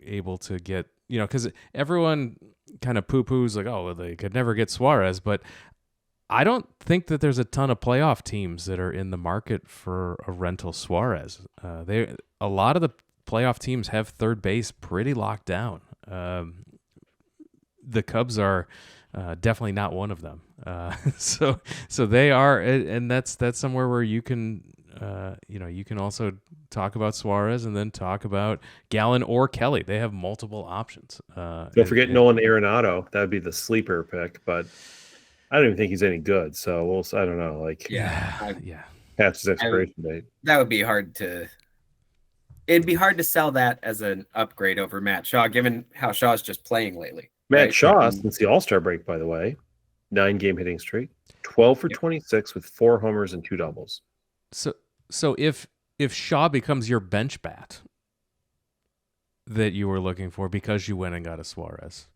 able to get, because everyone kind of poo-poos like, oh, well, they could never get Suarez, but I don't think that there's a ton of playoff teams that are in the market for a rental Suarez. A lot of the playoff teams have third base pretty locked down. The Cubs are definitely not one of them. So they are, and that's somewhere where you can, you can also talk about Suarez and then talk about Gallen or Kelly. They have multiple options. Don't forget Nolan Arenado. That would be the sleeper pick, but I don't even think he's any good. So I don't know. Past his expiration date. That would be hard to. It'd be hard to sell that as an upgrade over Matt Shaw, given how Shaw's just playing lately. Matt Shaw, since the All-Star break, by the way, 9-game hitting streak, 12 for 26 with 4 homers and 2 doubles. So if Shaw becomes your bench bat that you were looking for because you went and got a Suarez,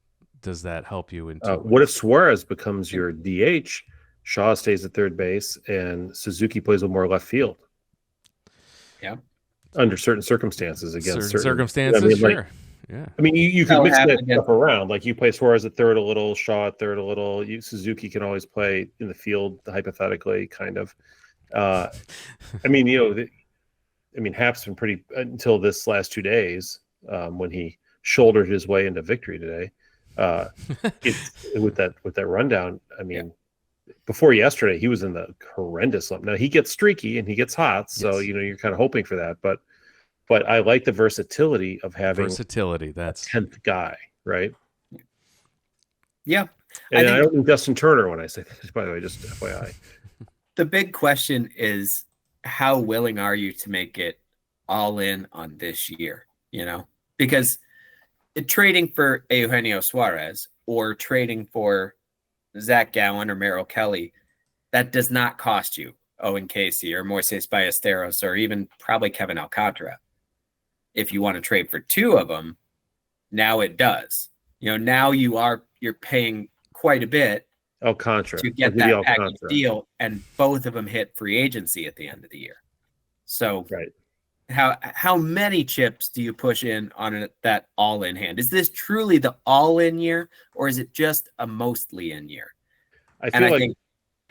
does that help you? What if Suarez becomes your DH, Shaw stays at third base, and Suzuki plays with more left field? Yeah. Under certain circumstances, against certain circumstances, sure. Yeah. I mean, you can mix that stuff around. Like you play Suarez at third a little, Shaw at third a little. Suzuki can always play in the field, hypothetically, kind of. Hap's been pretty until this last 2 days when he shouldered his way into victory today. With that rundown. I mean, before yesterday, he was in the horrendous slump. Now he gets streaky and he gets hot, so yes. You're kind of hoping for that. But but I like the versatility of having That's a 10th guy, right? Yeah. And I don't mean Justin Turner when I say that, by the way, just FYI. The big question is, how willing are you to make it all in on this year? Because trading for Eugenio Suarez or trading for Zach Gallen or Merrill Kelly, that does not cost you Owen Casey or Moises Ballesteros or even probably Kevin Alcantara. If you want to trade for two of them, now it does. Now you're paying quite a bit Alcantara to get that package deal, and both of them hit free agency at the end of the year. So right. How many chips do you push in on that all-in hand? Is this truly the all-in year, or is it just a mostly in year? I think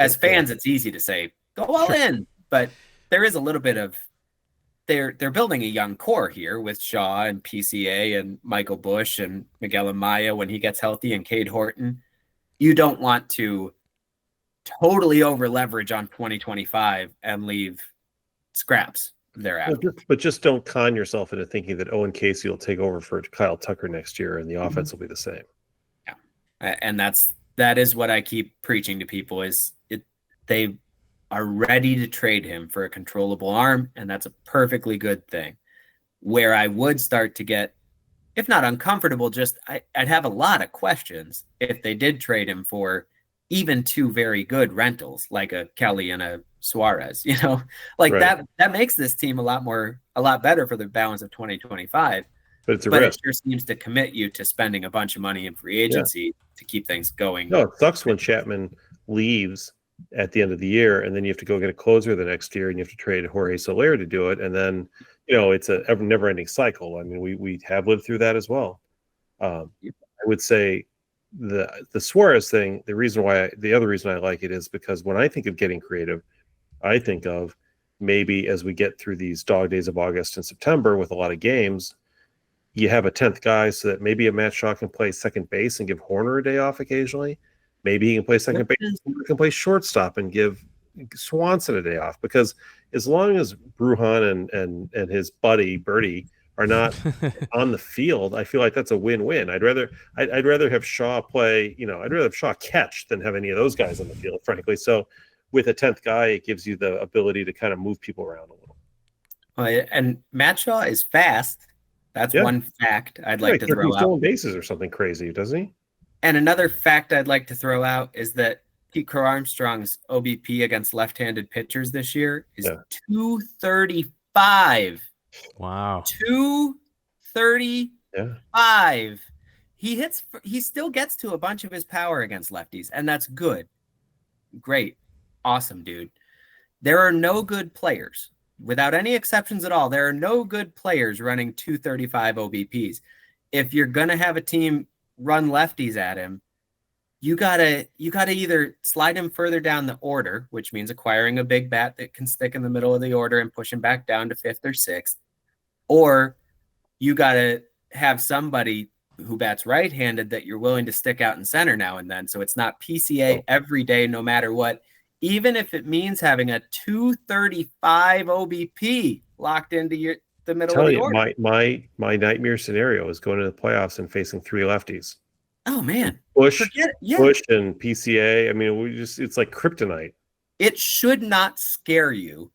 as fans, it's easy to say go all in, but there is a little bit of they're building a young core here with Shaw and PCA and Michael Busch and Miguel Amaya when he gets healthy and Cade Horton. You don't want to totally over leverage on 2025 and leave scraps thereafter. But just don't con yourself into thinking that Owen Casey will take over for Kyle Tucker next year and the offense will be the same. Yeah. And that is what I keep preaching to people is they are ready to trade him for a controllable arm, and that's a perfectly good thing. Where I would start to get, if not uncomfortable, just I'd have a lot of questions if they did trade him for even two very good rentals, like a Kelly and a Suarez, right. that makes this team a lot better for the balance of 2025. But it's a risk. It sure seems to commit you to spending a bunch of money in free agency to keep things going. No, it sucks when Chapman leaves at the end of the year, and then you have to go get a closer the next year, and you have to trade Jorge Soler to do it, and then it's a never-ending cycle. I mean, we have lived through that as well. I would say the Suarez thing. The other reason I like it is because when I think of getting creative, I think of maybe as we get through these dog days of August and September with a lot of games, you have a 10th guy so that maybe a Matt Shaw can play second base and give Horner a day off occasionally. Maybe he can play second base, he can play shortstop and give Swanson a day off. Because as long as Bruhan and his buddy Birdie are not on the field, I feel like that's a win-win. I'd rather have Shaw play, I'd rather have Shaw catch than have any of those guys on the field, frankly. So with a 10th guy, it gives you the ability to kind of move people around a little. And Matt Shaw is fast. That's one fact I'd like to throw out. He's stolen bases or something crazy, doesn't he? And another fact I'd like to throw out is that Pete Crow Armstrong's OBP against left-handed pitchers this year is 235. Wow. 235. He still gets to a bunch of his power against lefties, and that's good. Great. Awesome, dude. There are no good players. Without any exceptions at all, there are no good players running 235 OBPs. If you're going to have a team run lefties at him, you gotta either slide him further down the order, which means acquiring a big bat that can stick in the middle of the order and push him back down to 5th or 6th, or you gotta have somebody who bats right-handed that you're willing to stick out in center now and then, so it's not PCA every day, no matter what, even if it means having a 235 OBP locked into the middle of the order. My nightmare scenario is going to the playoffs and facing 3 lefties. Oh man, Busch and PCA. I mean, it's like kryptonite. It should not scare you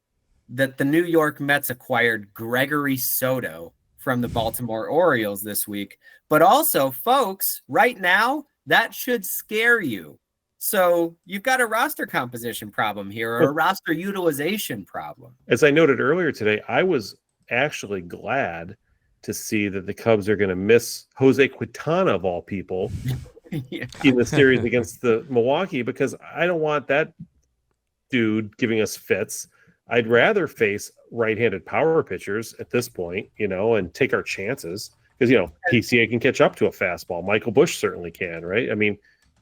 that the New York Mets acquired Gregory Soto from the Baltimore Orioles this week. But also, folks, right now, that should scare you. So you've got a roster composition problem here, or a roster utilization problem. As I noted earlier today, I was actually glad to see that the Cubs are going to miss Jose Quintana, of all people, in the series against the Milwaukee, because I don't want that dude giving us fits. I'd rather face right-handed power pitchers at this point, and take our chances, because, PCA can catch up to a fastball. Michael Busch certainly can, right? I mean,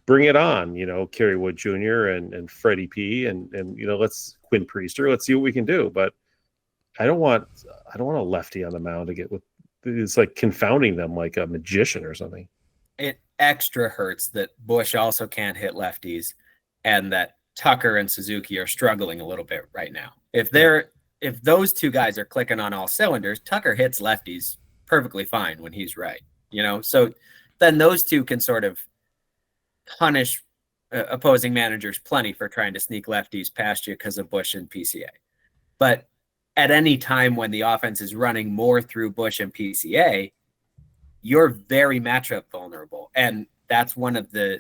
bring it on, Kerry Wood Jr. and Freddie P. and let's Quinn Priester. Let's see what we can do. But I don't want a lefty on the mound to get with. It's like confounding them like a magician or something. It extra hurts that Busch also can't hit lefties, and that Tucker and Suzuki are struggling a little bit right now. If they're if those two guys are clicking on all cylinders, Tucker hits lefties perfectly fine when he's right, so then those two can sort of punish opposing managers plenty for trying to sneak lefties past you because of Bush and PCA. But at any time when the offense is running more through Bush and PCA, you're very matchup vulnerable. And that's one of the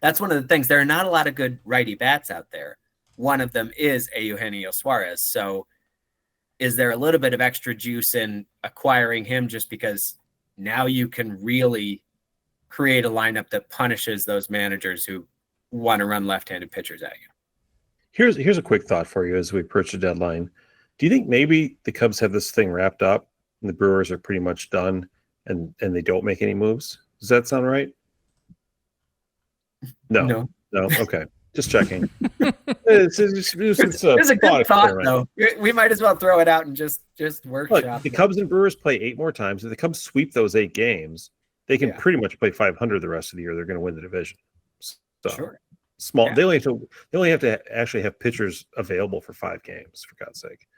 things. There are not a lot of good righty bats out there. One of them is a Eugenio Suarez. So is there a little bit of extra juice in acquiring him just because now you can really create a lineup that punishes those managers who want to run left-handed pitchers at you? Here's a quick thought for you as we approach the deadline. Do you think maybe the Cubs have this thing wrapped up and the Brewers are pretty much done and they don't make any moves? Does that sound right? No. Okay. Just checking. It's a good thought, though. We might as well throw it out and just workshop. Look, the Cubs and Brewers play 8 more times. If the Cubs sweep those 8 games, they can pretty much play 500 the rest of the year. They're going to win the division. So sure. Small. Yeah. They only have to actually have pitchers available for 5 games, for God's sake.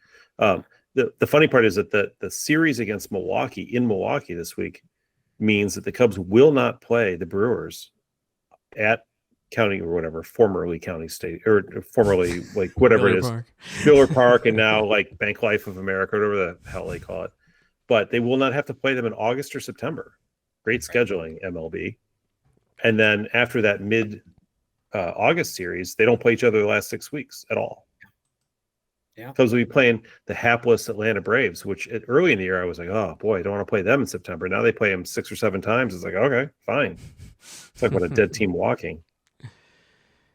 The funny part is that the series against Milwaukee in Milwaukee this week means that the Cubs will not play the Brewers at County or whatever, formerly County State or formerly like whatever it is, Miller Park, and now like Bank Life of America, whatever the hell they call it. But they will not have to play them in August or September. Great scheduling, MLB. And then after that mid-August series, they don't play each other the last 6 weeks at all. Yeah. Because we'll be playing the hapless Atlanta Braves, which early in the year I was like, oh boy, I don't want to play them in September. Now they play them 6 or 7 times. It's like, okay, fine. It's like what a dead team walking.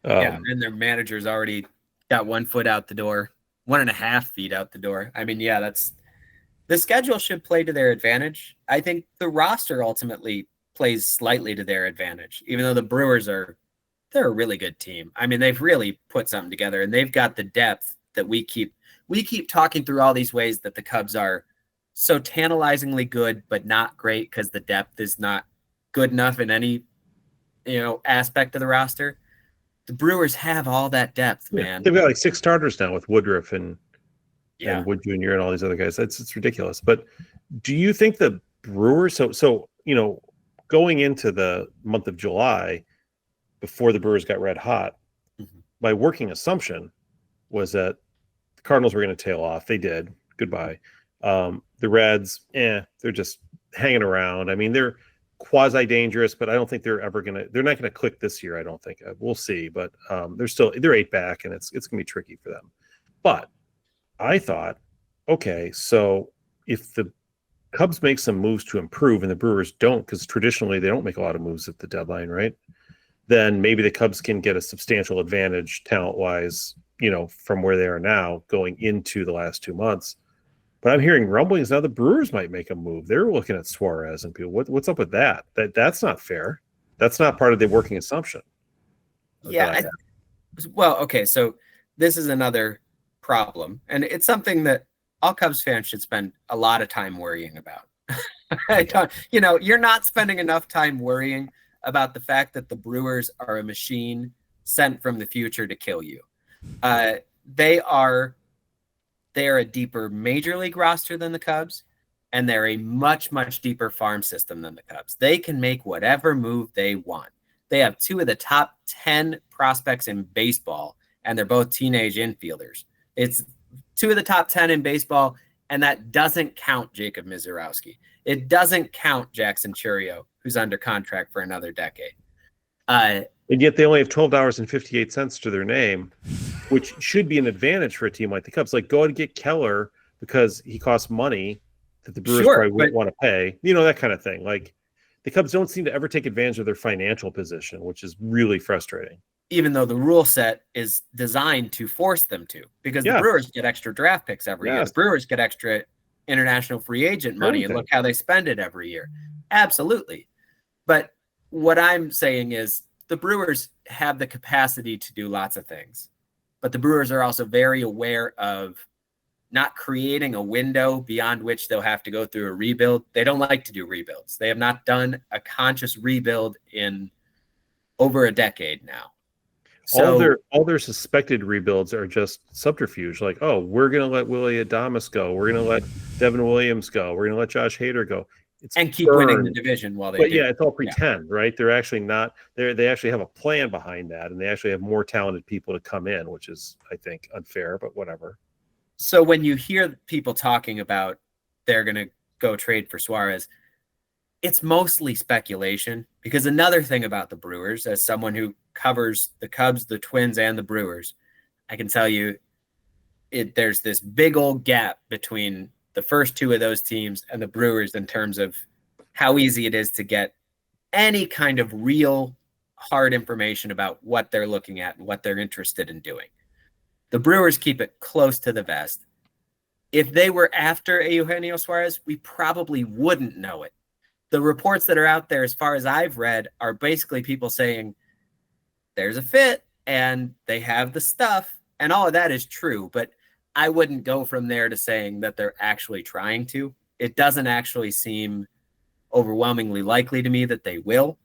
And their manager's already got 1 foot out the door, 1.5 feet out the door. I mean, the schedule should play to their advantage. I think the roster ultimately plays slightly to their advantage, even though the Brewers they're a really good team. I mean, they've really put something together, and they've got the depth that we keep talking through all these ways that the Cubs are so tantalizingly good, but not great because the depth is not good enough in any, aspect of the roster. The Brewers have all that depth, man. They've got like 6 starters now with Woodruff and Wood Jr. and all these other guys. It's ridiculous. But do you think the Brewers, so going into the month of July, before the Brewers got red hot, my working assumption was that the Cardinals were going to tail off. They did. Goodbye. The Reds, they're just hanging around. I mean, they're quasi-dangerous, but I don't think they're not going to click this year, I don't think. We'll see. But they're 8 back, and it's going to be tricky for them. But I thought, okay, so if the Cubs make some moves to improve and the Brewers don't, because traditionally they don't make a lot of moves at the deadline, right? Then maybe the Cubs can get a substantial advantage talent-wise, from where they are now going into the last 2 months. But I'm hearing rumblings now the Brewers might make a move. They're looking at Suarez and people. What's up with that? That's not fair. That's not part of the working assumption. Yeah. Okay. So this is another problem, and it's something that all Cubs fans should spend a lot of time worrying about. You're not spending enough time worrying about the fact that the Brewers are a machine sent from the future to kill you. They are a deeper major league roster than the Cubs, and they're a much, much deeper farm system than the Cubs. They can make whatever move they want. They have 2 of the top 10 prospects in baseball, and they're both teenage infielders. It's 2 of the top 10 in baseball, and that doesn't count Jacob Mizorowski. It doesn't count Jackson Churio, who's under contract for another decade. And yet they only have $12.58 to their name, which should be an advantage for a team like the Cubs. Like, go and get Keller because he costs money that the Brewers probably wouldn't want to pay. That kind of thing. Like, the Cubs don't seem to ever take advantage of their financial position, which is really frustrating. Even though the rule set is designed to force them to, because the Brewers get extra draft picks every year. The Brewers get extra international free agent money, and look how they spend it every year. Absolutely. But what I'm saying is the Brewers have the capacity to do lots of things, but the Brewers are also very aware of not creating a window beyond which they'll have to go through a rebuild. They don't like to do rebuilds. They have not done a conscious rebuild in over a decade now. So all their suspected rebuilds are just subterfuge. Like, oh, we're going to let Willie Adames go. We're going to let Devin Williams go. We're going to let Josh Hader go. It's and keep winning the division while they do. Yeah, it's all pretend, right? They're actually not. They actually have a plan behind that, and they actually have more talented people to come in, which is, I think, unfair, but whatever. So when you hear people talking about they're going to go trade for Suarez, it's mostly speculation, because another thing about the Brewers, as someone who covers the Cubs, the Twins, and the Brewers, I can tell you there's this big old gap between the first two of those teams and the Brewers in terms of how easy it is to get any kind of real hard information about what they're looking at and what they're interested in doing. The Brewers keep it close to the vest. If they were after Eugenio Suarez, we probably wouldn't know it. The reports that are out there, as far as I've read, are basically people saying there's a fit and they have the stuff, and all of that is true, but I wouldn't go from there to saying that they're actually trying to. It doesn't actually seem overwhelmingly likely to me that they will.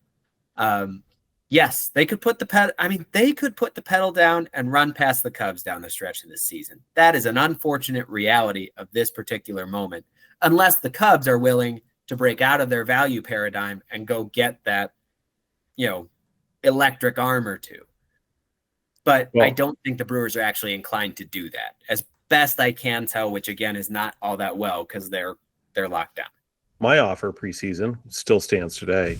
Yes, they could put the pedal. I mean, they could put the pedal down and run past the Cubs down the stretch of this season. That is an unfortunate reality of this particular moment, unless the Cubs are willing to break out of their value paradigm and go get that, electric arm or two. But I don't think the Brewers are actually inclined to do that, as best I can tell, which again is not all that well because they're locked down. My offer preseason still stands today.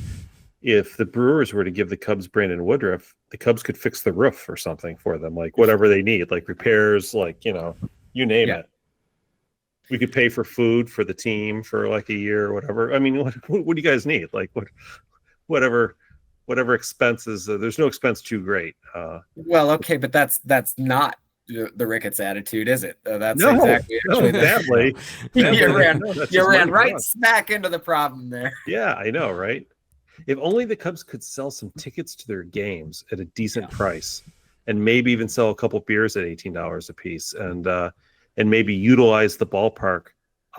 If the Brewers were to give the Cubs Brandon Woodruff, the Cubs could fix the roof or something for them, like whatever they need, like repairs, like, you name it. We could pay for food for the team for like a year or whatever. I mean, what do you guys need? Like whatever expenses, there's no expense too great. Well, okay, but that's not the Ricketts attitude, is it? That's exactly badly. You ran right smack into the problem there. Yeah, I know, right? If only the Cubs could sell some tickets to their games at a decent price, and maybe even sell a couple beers at $18 a piece, and maybe utilize the ballpark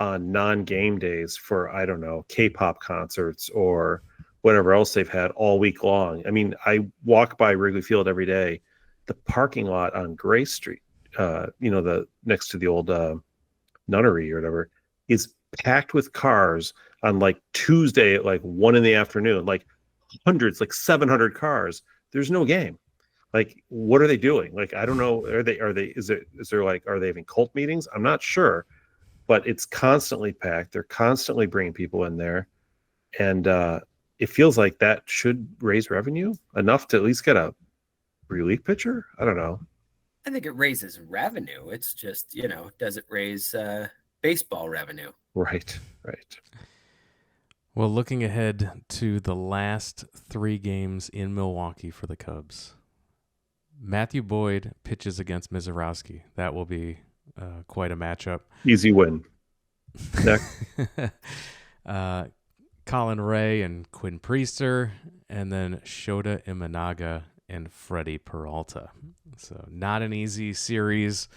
on non-game days for, I don't know, K-pop concerts or whatever else they've had all week long. I mean, I walk by Wrigley Field every day. The parking lot on Gray Street, the next to the old nunnery or whatever, is packed with cars on like Tuesday at like 1 p.m, like hundreds, like 700 cars. There's no game. Like, what are they doing? Like, I don't know. Are they having cult meetings? I'm not sure, but it's constantly packed. They're constantly bringing people in there. And it feels like that should raise revenue enough to at least get a relief pitcher. I don't know. I think it raises revenue. It's just, does it raise baseball revenue? Right. Well, looking ahead to the last 3 games in Milwaukee for the Cubs, Matthew Boyd pitches against Mizorowski. That will be quite a matchup. Easy win. Next. Colin Ray and Quinn Priester, and then Shota Imanaga and Freddie Peralta. So not an easy series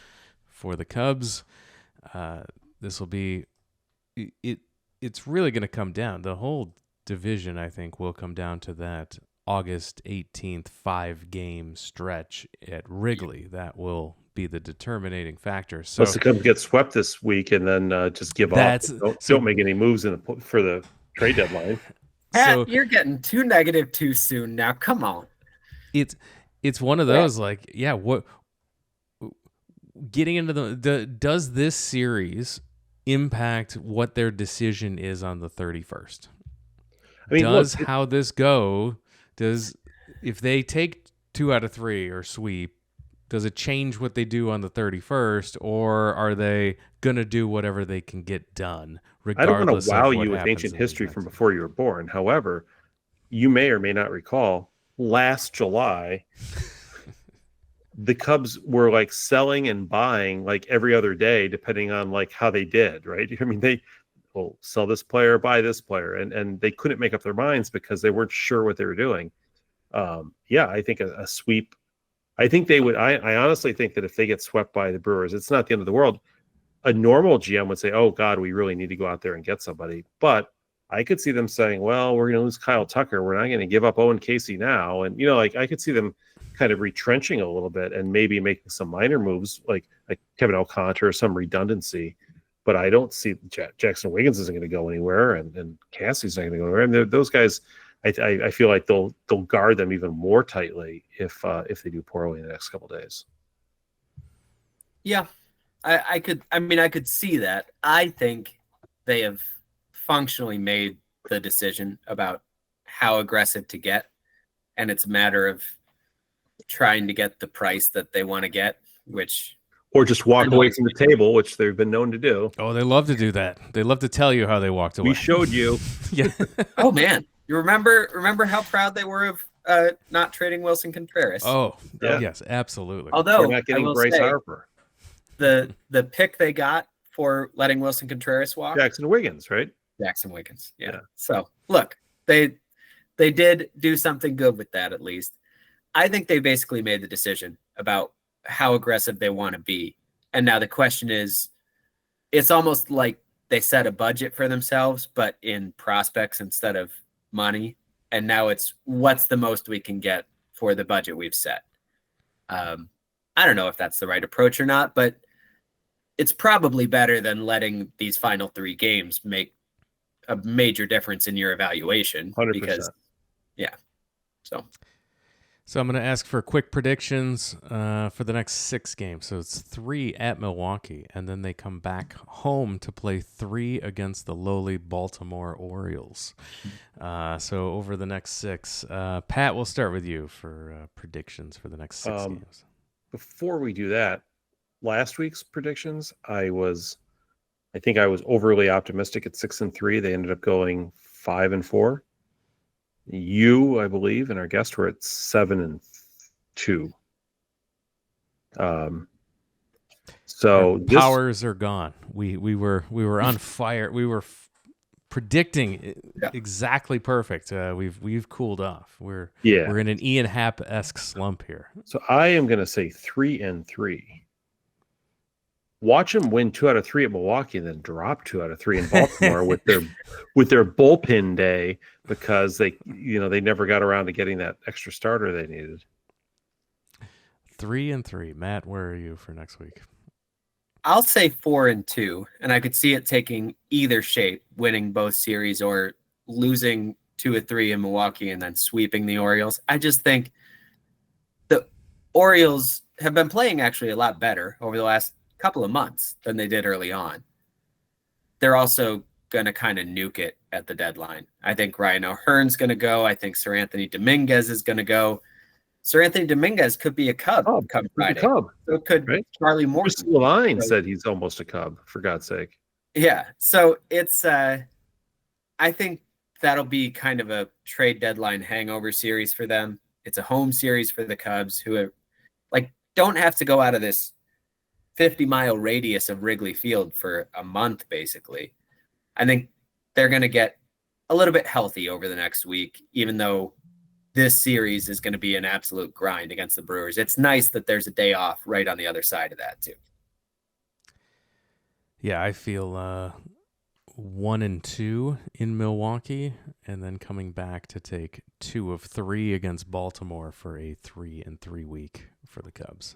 for the Cubs. This will be it's really going to come down. The whole division, I think, will come down to that August 18th 5-game stretch at Wrigley. That will be the determining factor. So unless the Cubs get swept this week and then just give up. Don't make any moves for the trade deadline. Pat, you're getting too negative too soon now. Come on. It's one of those what getting into does this series impact what their decision is on the 31st? I mean, how this go? If they take 2 out of 3 or sweep, does it change what they do on the 31st, or are they gonna do whatever they can get done? I don't want to wow you with ancient history from before you were born. However, you may or may not recall last July, the Cubs were like selling and buying like every other day, depending on like how they did, right? I mean, they will sell this player, buy this player, and they couldn't make up their minds because they weren't sure what they were doing. I think a sweep, I think they would, I honestly think that if they get swept by the Brewers, it's not the end of the world. A normal GM would say, oh God, we really need to go out there and get somebody. But I could see them saying, well, we're going to lose Kyle Tucker. We're not going to give up Owen Casey now. And, I could see them kind of retrenching a little bit and maybe making some minor moves like Kevin Alcantara or some redundancy. But I don't see Jackson Wiggins isn't going to go anywhere, and Cassie's not going to go anywhere. And those guys, I feel like they'll guard them even more tightly if they do poorly in the next couple of days. Yeah, I could see that. I think they have functionally made the decision about how aggressive to get, and it's a matter of trying to get the price that they want to get, or just walk away from the table, which they've been known to do. Oh, they love to do that. They love to tell you how they walked away. We showed you. Yeah. Oh man, you remember how proud they were of not trading Wilson Contreras? Oh, yeah. Yes, absolutely. Although we're not getting Bryce Harper, the pick they got for letting Wilson Contreras walk, Jackson Wiggins, right? Jackson Wiggins. Yeah. So look, they did do something good with that at least. I think they basically made the decision about how aggressive they want to be. And now the question is, it's almost like they set a budget for themselves, but in prospects instead of money. And now it's what's the most we can get for the budget we've set. I don't know if that's the right approach or not, but it's probably better than letting these final 3 games make a major difference in your evaluation. 100%. Because, yeah. So I'm going to ask for quick predictions for the next 6 games. So it's 3 at Milwaukee, and then they come back home to play 3 against the lowly Baltimore Orioles. So over the next 6, Pat, we'll start with you for predictions for the next 6 games. Before we do that, last week's predictions, I think I was overly optimistic at 6-3. They ended up going 5-4. You, I believe, and our guest were at 7-2. So powers are gone. We were on fire. We were predicting exactly perfect. We've cooled off. We're in an Ian Happ-esque slump here. So I am going to say 3-3. Watch them win 2 out of 3 at Milwaukee and then drop 2 out of 3 in Baltimore with their bullpen day because they never got around to getting that extra starter they needed. 3-3. Matt, where are you for next week? I'll say 4-2, and I could see it taking either shape, winning both series or losing 2 of 3 in Milwaukee and then sweeping the Orioles. I just think the Orioles have been playing actually a lot better over the last couple of months than they did early on. They're also going to kind of nuke it at the deadline. I think Ryan O'Hearn's going to go. I think Sir Anthony Dominguez is going to go. Sir Anthony Dominguez could be a Cub come Friday. So it could Charlie Morton. Line said he's almost a Cub, for God's sake. Yeah. So it's I think that'll be kind of a trade deadline hangover series for them. It's a home series for the Cubs who are don't have to go out of this 50-mile radius of Wrigley Field for a month, basically. I think they're going to get a little bit healthy over the next week, even though this series is going to be an absolute grind against the Brewers. It's nice that there's a day off right on the other side of that, too. Yeah, I feel 1-2 in Milwaukee, and then coming back to take 2 of 3 against Baltimore for a 3-3 week for the Cubs.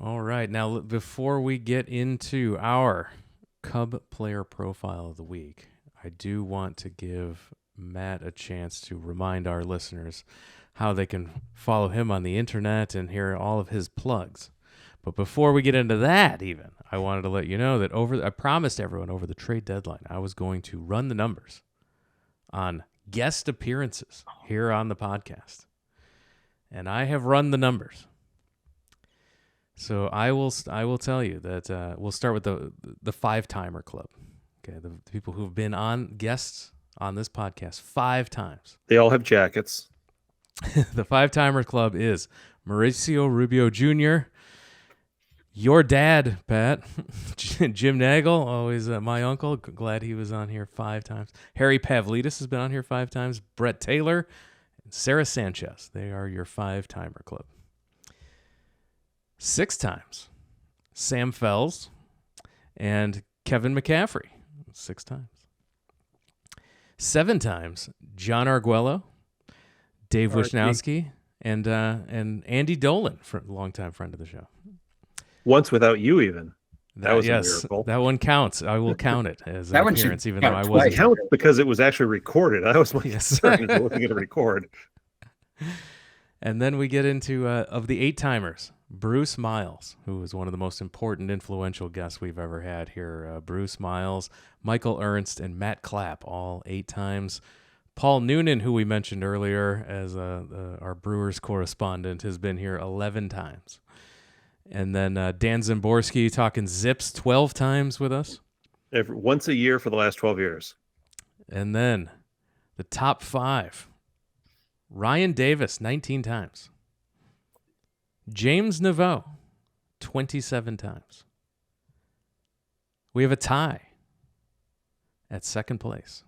All right, now before we get into our Cub player profile of the week, I do want to give Matt a chance to remind our listeners how they can follow him on the internet and hear all of his plugs. But before we get into that even, I wanted to let you know that I promised everyone over the trade deadline I was going to run the numbers on guest appearances here on the podcast. And I have run the numbers. So I will tell you that we'll start with the 5-timer club. Okay, the people who've been on guests on this podcast 5 times. They all have jackets. The 5-timer club is Mauricio Rubio Jr., your dad, Pat, Jim Nagel, always my uncle. Glad he was on here 5 times. Harry Pavlidis has been on here 5 times. Brett Taylor, and Sarah Sanchez. They are your 5-timer club. 6 times, Sam Fells and Kevin McCaffrey. 6 times. 7 times, John Arguello, Dave Wisnowski, and Andy Dolan, a longtime friend of the show. Once without you, even. That was a miracle. That one counts. I will count it as That an one appearance, should even though I count wasn't. It counts because it was actually recorded. I was my Yes. concern if it wasn't going to record. And then we get into of the 8-timers, Bruce Miles, who is one of the most important, influential guests we've ever had here. Bruce Miles, Michael Ernst, and Matt Clapp, all 8 times. Paul Noonan, who we mentioned earlier as our Brewers correspondent, has been here 11 times. And then Dan Zimborski talking Zips 12 times with us. Once a year for the last 12 years. And then the top 5. Ryan Davis, 19 times. James Naveau, 27 times. We have a tie at second place.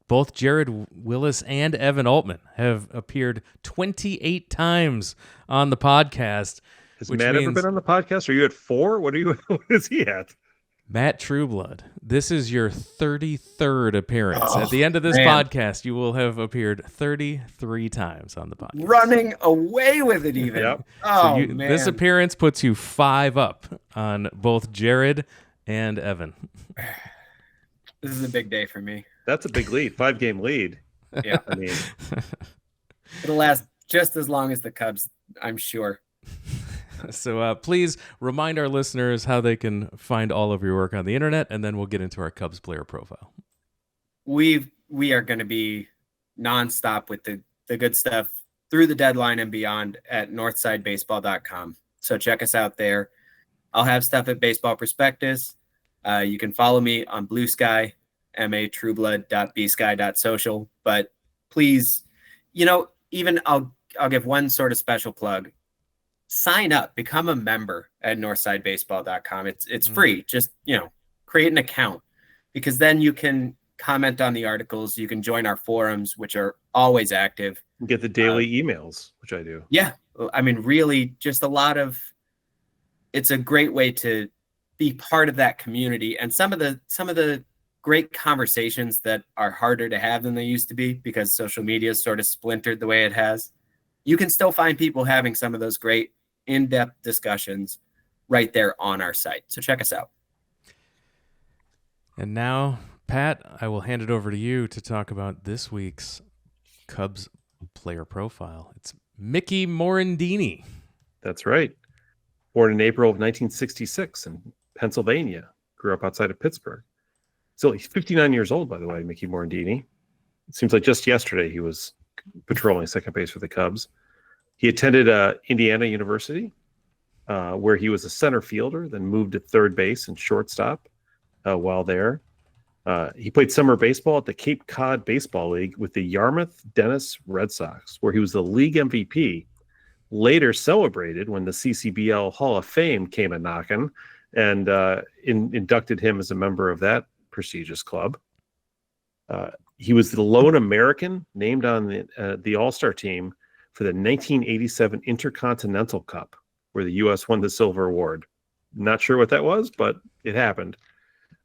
Both Jared Willis and Evan Altman have appeared 28 times on the podcast. Has Matt ever been on the podcast? Are you at 4? What is he at? Matt Trueblood, this is your 33rd appearance. Oh, At the end of this man. podcast, you will have appeared 33 times on the podcast. Running away with it, even. Yep. Oh, So man. this appearance puts you 5 up on both Jared and Evan. This is a big day for me. That's a big lead. 5-game lead. Yeah. I mean, It'll last just as long as the Cubs, I'm sure. So please remind our listeners how they can find all of your work on the internet, and then we'll get into our Cubs player profile. We are going to be nonstop with the good stuff through the deadline and beyond at northsidebaseball.com. So check us out there. I'll have stuff at Baseball Prospectus. You can follow me on Blue Sky, matrueblood.bsky.social. But please, even I'll give one sort of special plug. Sign up, become a member at northsidebaseball.com. It's free. Just, create an account, because then you can comment on the articles. You can join our forums, which are always active. get the daily emails, which I do. Yeah. I mean, really just it's a great way to be part of that community. And some of the great conversations that are harder to have than they used to be because social media is sort of splintered the way it has. You can still find people having some of those great in-depth discussions right there on our site. So check us out. And now, Pat, I will hand it over to you to talk about this week's Cubs player profile. It's Mickey Morandini. That's right. Born in April of 1966 in Pennsylvania. Grew up outside of Pittsburgh. So he's 59 years old, by the way, Mickey Morandini. It seems like just yesterday he was patrolling second base for the Cubs. He attended Indiana University, where he was a center fielder, then moved to third base and shortstop while there. He played summer baseball at the Cape Cod Baseball League with the Yarmouth Dennis Red Sox, where he was the league MVP. Later celebrated when the CCBL Hall of Fame came a-knocking and inducted him as a member of that prestigious club. He was the lone American named on the All-Star team for the 1987 Intercontinental Cup, where the U.S. won the silver award. Not sure what that was, but it happened.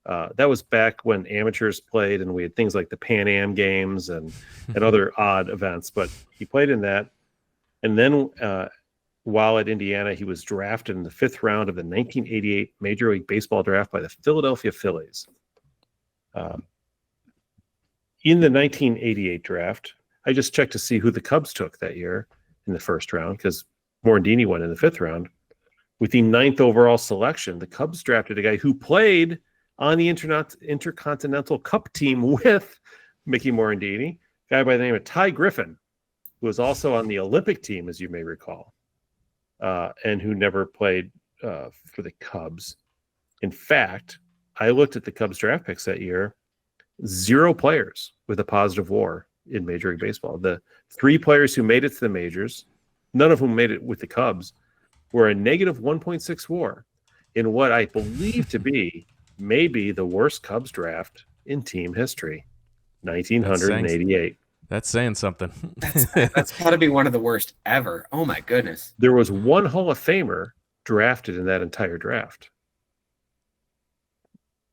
That was back when amateurs played, and we had things like the Pan Am Games and other odd events. But he played in that. And then while at Indiana, he was drafted in the 5th round of the 1988 Major League Baseball draft by the Philadelphia Phillies. In the 1988 draft, I just checked to see who the Cubs took that year in the 1st round, because Morandini went in the 5th round. With the 9th overall selection, the Cubs drafted a guy who played on the Intercontinental Cup team with Mickey Morandini, a guy by the name of Ty Griffin, who was also on the Olympic team, as you may recall, and who never played for the Cubs. In fact, I looked at the Cubs draft picks that year, 0 players with a positive WAR in Major League Baseball. The 3 players who made it to the majors, none of whom made it with the Cubs, were a negative 1.6 WAR in what I believe to be maybe the worst Cubs draft in team history, 1988. That's saying something. That's got to be one of the worst ever. Oh, my goodness. There was 1 Hall of Famer drafted in that entire draft.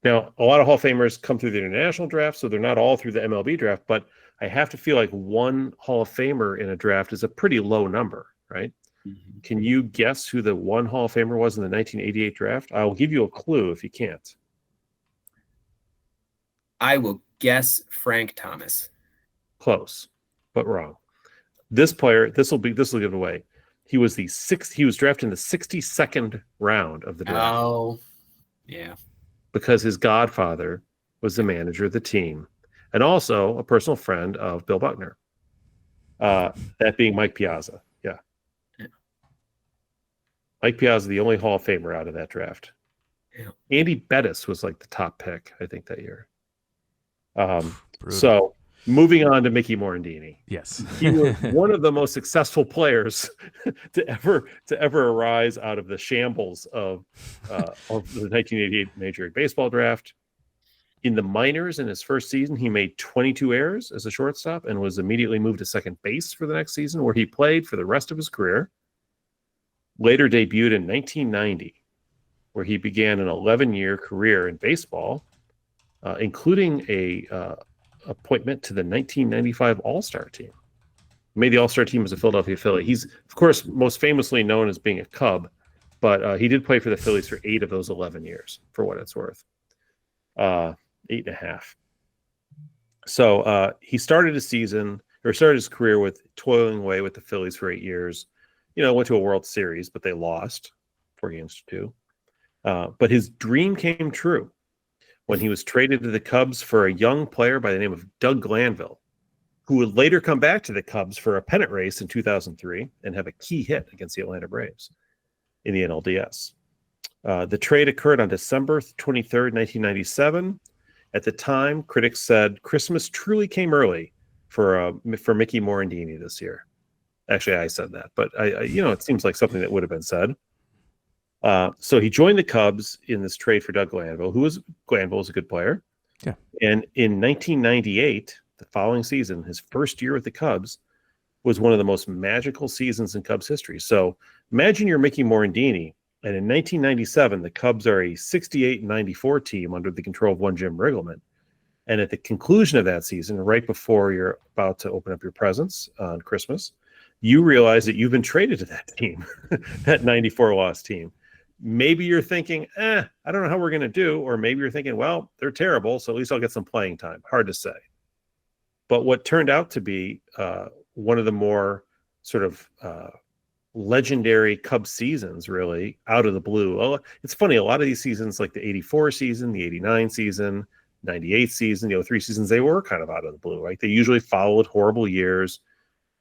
Now, a lot of Hall of Famers come through the international draft, so they're not all through the MLB draft, but I have to feel like one Hall of Famer in a draft is a pretty low number, right? Mm-hmm. Can you guess who the one Hall of Famer was in the 1988 draft? I'll give you a clue if you can't. I will guess Frank Thomas. Close, but wrong. This player, this will give it away. He was drafted in the 62nd round of the draft. Oh, yeah. Because his godfather was the manager of the team and also a personal friend of Bill Buckner. That being Mike Piazza. Yeah. Mike Piazza, the only Hall of Famer out of that draft. Yeah. Andy Bettis was like the top pick, I think, that year. So moving on to Mickey Morandini. Yes. He was one of the most successful players to ever arise out of the shambles of the 1988 Major League Baseball draft. In the minors, in his first season, he made 22 errors as a shortstop and was immediately moved to second base for the next season, where he played for the rest of his career. Later debuted in 1990, where he began an 11-year career in baseball, including a appointment to the 1995 All-Star team. He made the All-Star team as a Philadelphia Philly. He's, of course, most famously known as being a Cub, but he did play for the Phillies for 8 of those 11 years, for what it's worth. 8.5. So he started his career with toiling away with the Phillies for 8 years. Went to a World Series, but they lost 4-2. But his dream came true when he was traded to the Cubs for a young player by the name of Doug Glanville, who would later come back to the Cubs for a pennant race in 2003 and have a key hit against the Atlanta Braves in the NLDS. The trade occurred on December 23rd, 1997. At the time, critics said Christmas truly came early for Mickey Morandini this year. Actually, I said that, but it seems like something that would have been said. So he joined the Cubs in this trade for Doug Glanville, Glanville was a good player. Yeah. And in 1998, the following season, his first year with the Cubs, was one of the most magical seasons in Cubs history. So imagine you're Mickey Morandini, and in 1997, the Cubs are a 68-94 team under the control of one Jim Riggleman. And at the conclusion of that season, right before you're about to open up your presents on Christmas, you realize that you've been traded to that team, that 94 loss team. Maybe you're thinking, I don't know how we're going to do. Or maybe you're thinking, well, they're terrible, so at least I'll get some playing time. Hard to say. But what turned out to be one of the more sort of legendary Cubs seasons, really, out of the blue. Well, it's funny, a lot of these seasons, like the 84 season, the 89 season, 98 season, the 03 seasons, they were kind of out of the blue, right? They usually followed horrible years.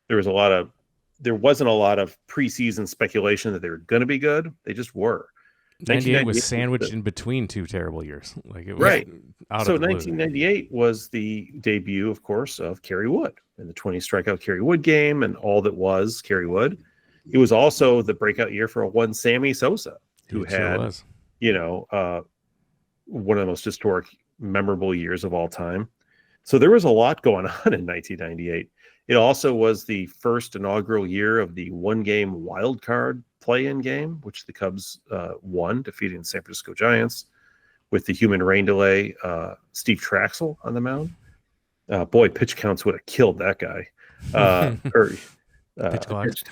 There wasn't a lot of preseason speculation that they were going to be good. They just were. 98 was sandwiched in between 2 terrible years. Like it was right. Out so of the 1998 was the debut, of course, of Kerry Wood in the 20 strikeout Kerry Wood game and all that was Kerry Wood. It was also the breakout year for one Sammy Sosa, who had, one of the most historic, memorable years of all time. So there was a lot going on in 1998. It also was the first inaugural year of the one-game wild card play-in game, which the Cubs won, defeating the San Francisco Giants with the human rain delay, Steve Traxel on the mound. Boy, pitch counts would have killed that guy. Pitch clocks.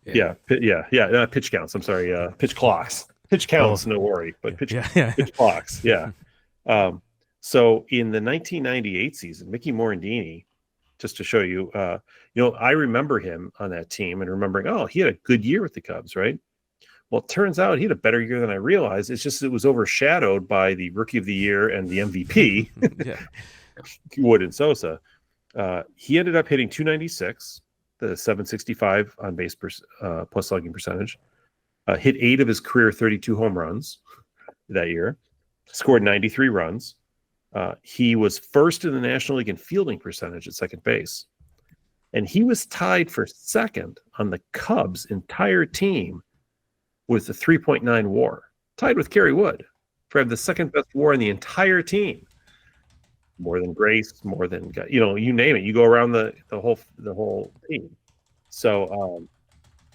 Not pitch counts. I'm sorry. Pitch clocks. Pitch counts, no worry. But pitch clocks. Yeah. So in the 1998 season, Mickey Morandini, just to show you, I remember him on that team and remembering, he had a good year with the Cubs, right? Well, it turns out he had a better year than I realized. It's just it was overshadowed by the Rookie of the Year and the MVP, Wood and Sosa. He ended up hitting 296, the 765 on base plus slugging percentage. Hit 8 of his career 32 home runs that year. Scored 93 runs. He was first in the National League in fielding percentage at second base. And he was tied for second on the Cubs' entire team with a 3.9 WAR, tied with Kerry Wood for the second best WAR in the entire team. More than Grace, more than you name it. You go around the whole team. So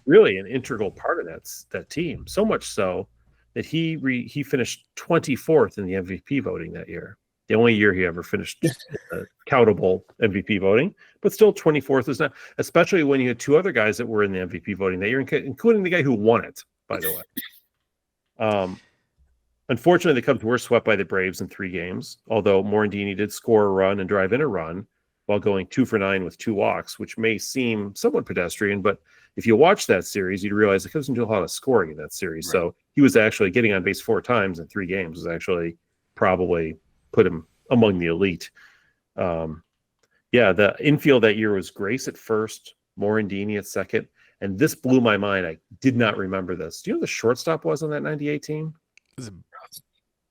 really an integral part of that team. So much so that he finished 24th in the MVP voting that year. The only year he ever finished countable MVP voting, but still 24th is not, especially when you had two other guys that were in the MVP voting that year, including the guy who won it, by the way. Unfortunately, the Cubs were swept by the Braves in 3 games, although Morandini did score a run and drive in a run while going 2 for 9 with 2 walks, which may seem somewhat pedestrian, but if you watch that series, you'd realize the Cubs didn't do a lot of scoring in that series. Right. So he was actually getting on base 4 times in 3 games was actually probably put him among the elite. The infield that year was Grace at first, Morandini at second, and this blew my mind. I did not remember this. Do you know who the shortstop was on that 98 team? Is it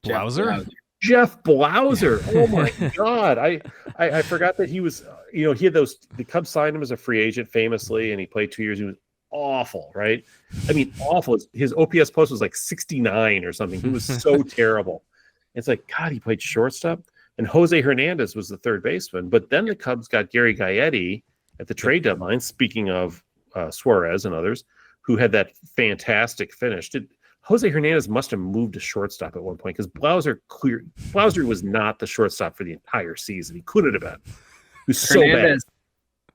Blauser? Jeff Blauser. Oh my God. I forgot that he was, he had the Cubs signed him as a free agent famously, and he played 2 years. He was awful, right? I mean, awful. His OPS plus was like 69 or something. He was so terrible. It's like, God, he played shortstop. And Jose Hernandez was the third baseman. But then the Cubs got Gary Gaetti at the trade deadline, speaking of Suarez and others, who had that fantastic finish. Jose Hernandez must have moved to shortstop at one point because Blauser was not the shortstop for the entire season. He couldn't have been. He was so bad.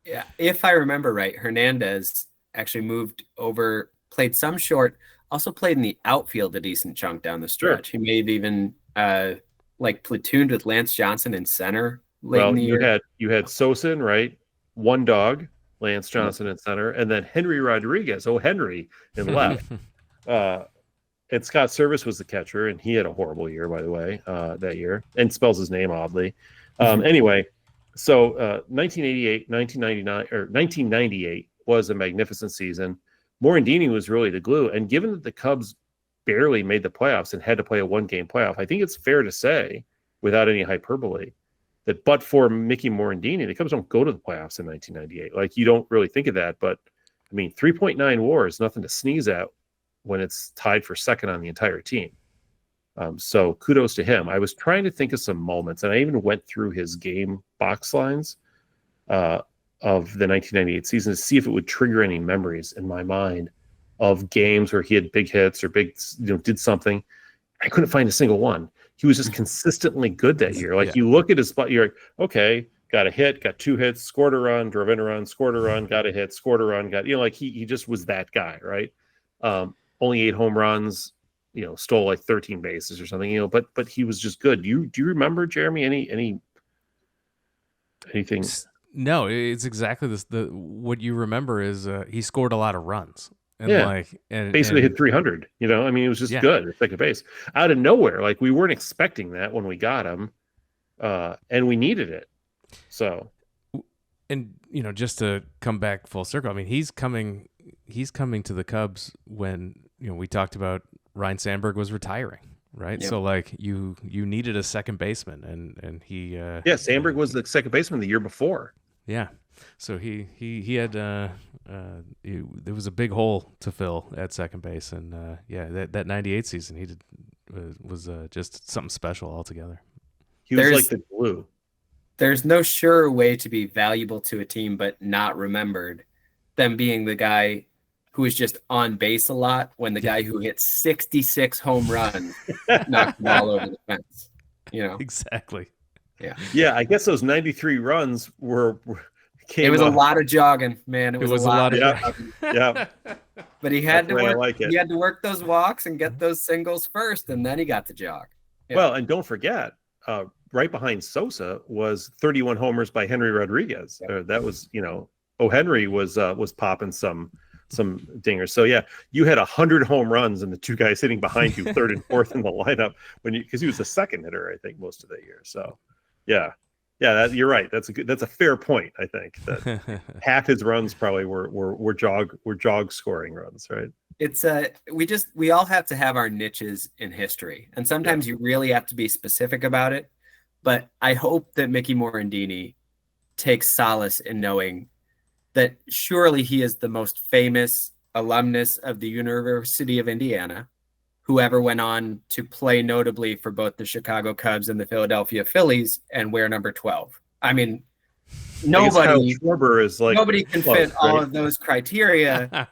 Yeah, if I remember right, Hernandez actually moved over, played some short, also played in the outfield a decent chunk down the stretch. Sure. He may have even platooned with Lance Johnson in center late in the year. You had Sosa, right? One dog, Lance Johnson in center, and then Henry Rodriguez, Henry in left. And Scott Service was the catcher, and he had a horrible year, by the way, that year, and spells his name oddly. Anyway, so 1988, 1999, or 1998 was a magnificent season. Morandini was really the glue, and given that the Cubs barely made the playoffs and had to play a 1-game playoff, I think it's fair to say, without any hyperbole, that but for Mickey Morandini, the Cubs don't go to the playoffs in 1998. Like, you don't really think of that, but I mean, 3.9 WAR is nothing to sneeze at when it's tied for second on the entire team. So kudos to him. I was trying to think of some moments, and I even went through his game box lines of the 1998 season to see if it would trigger any memories in my mind of games where he had big hits or did something. I couldn't find a single one. He was just consistently good that year. Like, you look at his spot, you're like, okay, got a hit, got 2 hits, scored a run, drove in a run, scored a run, got a hit, scored a run, he just was that guy, right? Only 8 home runs, stole like 13 bases or something, but he was just good. Do you remember, Jeremy, anything? No, it's exactly this. What you remember is he scored a lot of runs. And basically hit 300. It was just good at second base out of nowhere. Like, we weren't expecting that when we got him, and we needed it. So, and just to come back full circle, I mean, he's coming to the Cubs when we talked about Ryan Sandberg was retiring, right? Yep. So like you needed a second baseman, and he Sandberg was the second baseman the year before. Yeah. So he had there was a big hole to fill at second base, and that 98 season he did was just something special altogether. He was like the glue. There's no sure way to be valuable to a team but not remembered than being the guy who is just on base a lot when the guy who hit 66 home runs knocked the ball over the fence. Exactly. Yeah. Yeah, I guess those 93 runs it was a lot of jogging, man. It was a lot of jogging. Yeah. But he had to work. He had to work those walks and get those singles first, and then he got to jog. Yeah. Well, and don't forget, right behind Sosa was 31 homers by Henry Rodriguez. That was, Henry was popping some dingers. So yeah, you had 100 home runs and the 2 guys hitting behind you, third and fourth in the lineup because he was the second hitter, I think, most of that year. So yeah, you're right. That's a fair point. I think that half his runs probably were jog scoring runs, right? It's we all have to have our niches in history, and sometimes you really have to be specific about it. But I hope that Mickey Morandini takes solace in knowing that surely he is the most famous alumnus of the University of Indiana, who ever went on to play notably for both the Chicago Cubs and the Philadelphia Phillies and wear number 12. I mean, Kyle Schwarber is like nobody can close, fit all right? of those criteria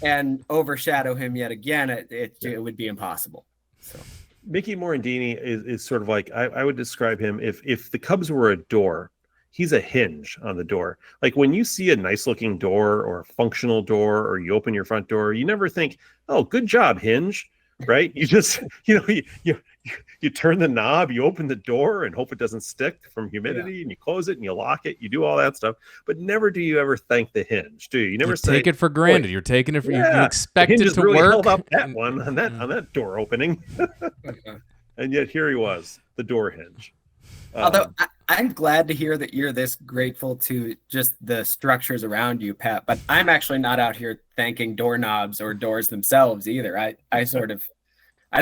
and overshadow him yet again. It would be impossible. So Mickey Morandini is sort of like I would describe him if the Cubs were a door, he's a hinge on the door. Like when you see a nice looking door or a functional door, or you open your front door, you never think, "Oh, good job, hinge," right? You just you turn the knob, you open the door, and hope it doesn't stick from humidity, and you close it and you lock it. You do all that stuff, but never do you ever thank the hinge, do you? You never take it for granted. You're taking it for you expect it to really work. Held up that one on that door opening, and yet here he was, the door hinge. Although I'm glad to hear that you're this grateful to just the structures around you, Pat, but I'm actually not out here thanking doorknobs or doors themselves either. I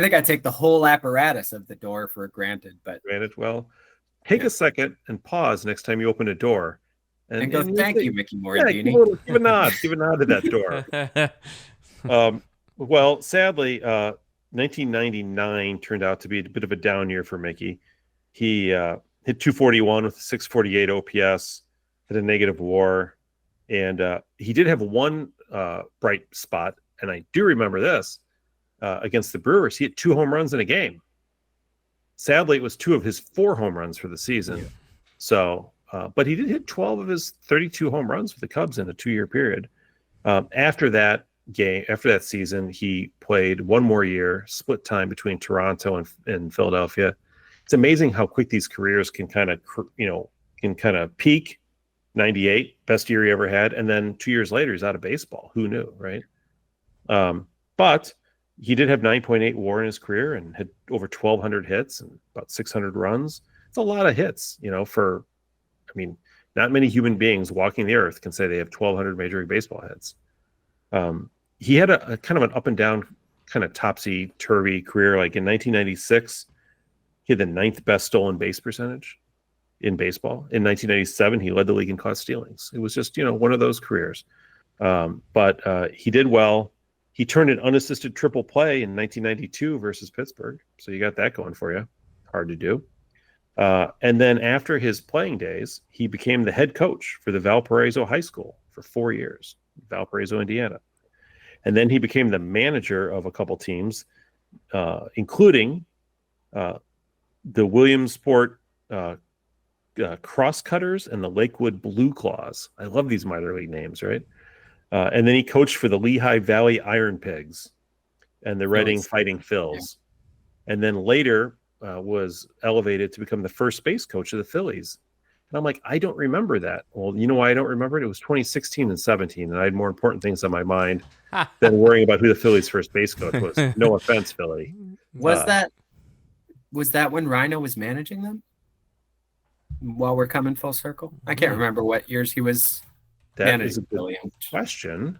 think I take the whole apparatus of the door for granted. Well, take a second and pause next time you open a door. And go, thank you, Mickey Morandini. Yeah, give a nod to that door. Well, sadly, 1999 turned out to be a bit of a down year for Mickey. He hit 241 with a 648 OPS, had a negative WAR, and he did have one bright spot, and I do remember this, against the Brewers. He hit 2 home runs in a game. Sadly, it was 2 of his 4 home runs for the season. Yeah. So, but he did hit 12 of his 32 home runs for the Cubs in a 2-year period. After that season, he played one more year, split time between Toronto and Philadelphia. It's amazing how quick these careers can kind of peak. 98, best year he ever had, and then 2 years later he's out of baseball. Who knew, right? But he did have 9.8 WAR in his career and had over 1,200 hits and about 600 runs. It's a lot of hits, not many human beings walking the earth can say they have 1,200 Major League Baseball hits. He had a kind of an up and down, kind of topsy-turvy career. Like in 1996, he had the 9th best stolen base percentage in baseball. In 1997, he led the league in caught stealings. It was just, one of those careers. But he did well. He turned an unassisted triple play in 1992 versus Pittsburgh. So you got that going for you. Hard to do. And then after his playing days, he became the head coach for the Valparaiso High School for 4 years, Valparaiso, Indiana. And then he became the manager of a couple teams, including the Williamsport Crosscutters and the Lakewood Blue Claws. I love these minor league names, right? And then he coached for the Lehigh Valley Iron Pigs and the Reading Fighting Phils. Yeah. And then later was elevated to become the first base coach of the Phillies. And I'm like, I don't remember that. Well, you know why I don't remember it? It was 2016 and 17, and I had more important things on my mind than worrying about who the Phillies' first base coach was. No offense, Philly. Was that when Rhino was managing them? While we're coming full circle, I can't remember what years he was. That is a good question.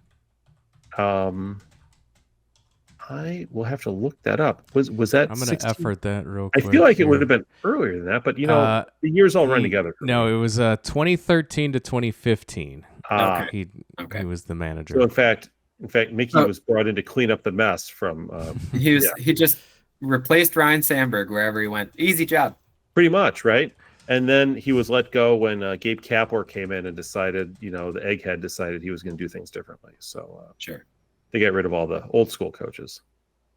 I will have to look that up. Was that? I'm going to effort that real quick. I feel like it would have been earlier than that, but the years all run together. No, it was 2013 to 2015. He was the manager. So in fact, Mickey was brought in to clean up the mess from. He just replaced Ryan Sandberg wherever he went. Easy job. Pretty much, right? And then he was let go when Gabe Kapler came in and decided, the egghead decided he was going to do things differently. So sure, they got rid of all the old school coaches.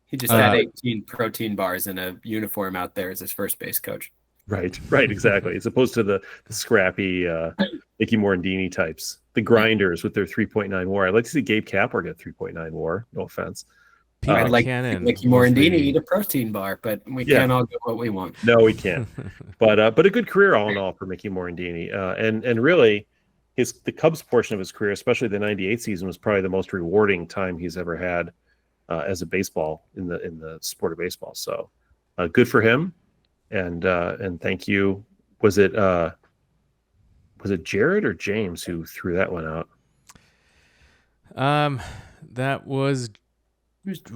He just had 18 protein bars in a uniform out there as his first base coach. Right, exactly. As opposed to the scrappy Mickey Morandini types, the grinders with their 3.9 WAR. I'd like to see Gabe Kapler get 3.9 WAR. No offense. I'd like Mickey Morandini eat a protein bar, but we can't all get what we want. No, we can't. But a good career all in all for Mickey Morandini. And really, the Cubs portion of his career, especially the '98 season, was probably the most rewarding time he's ever had as a baseball in the sport of baseball. So good for him, and thank you. Was it Jared or James who threw that one out? That was.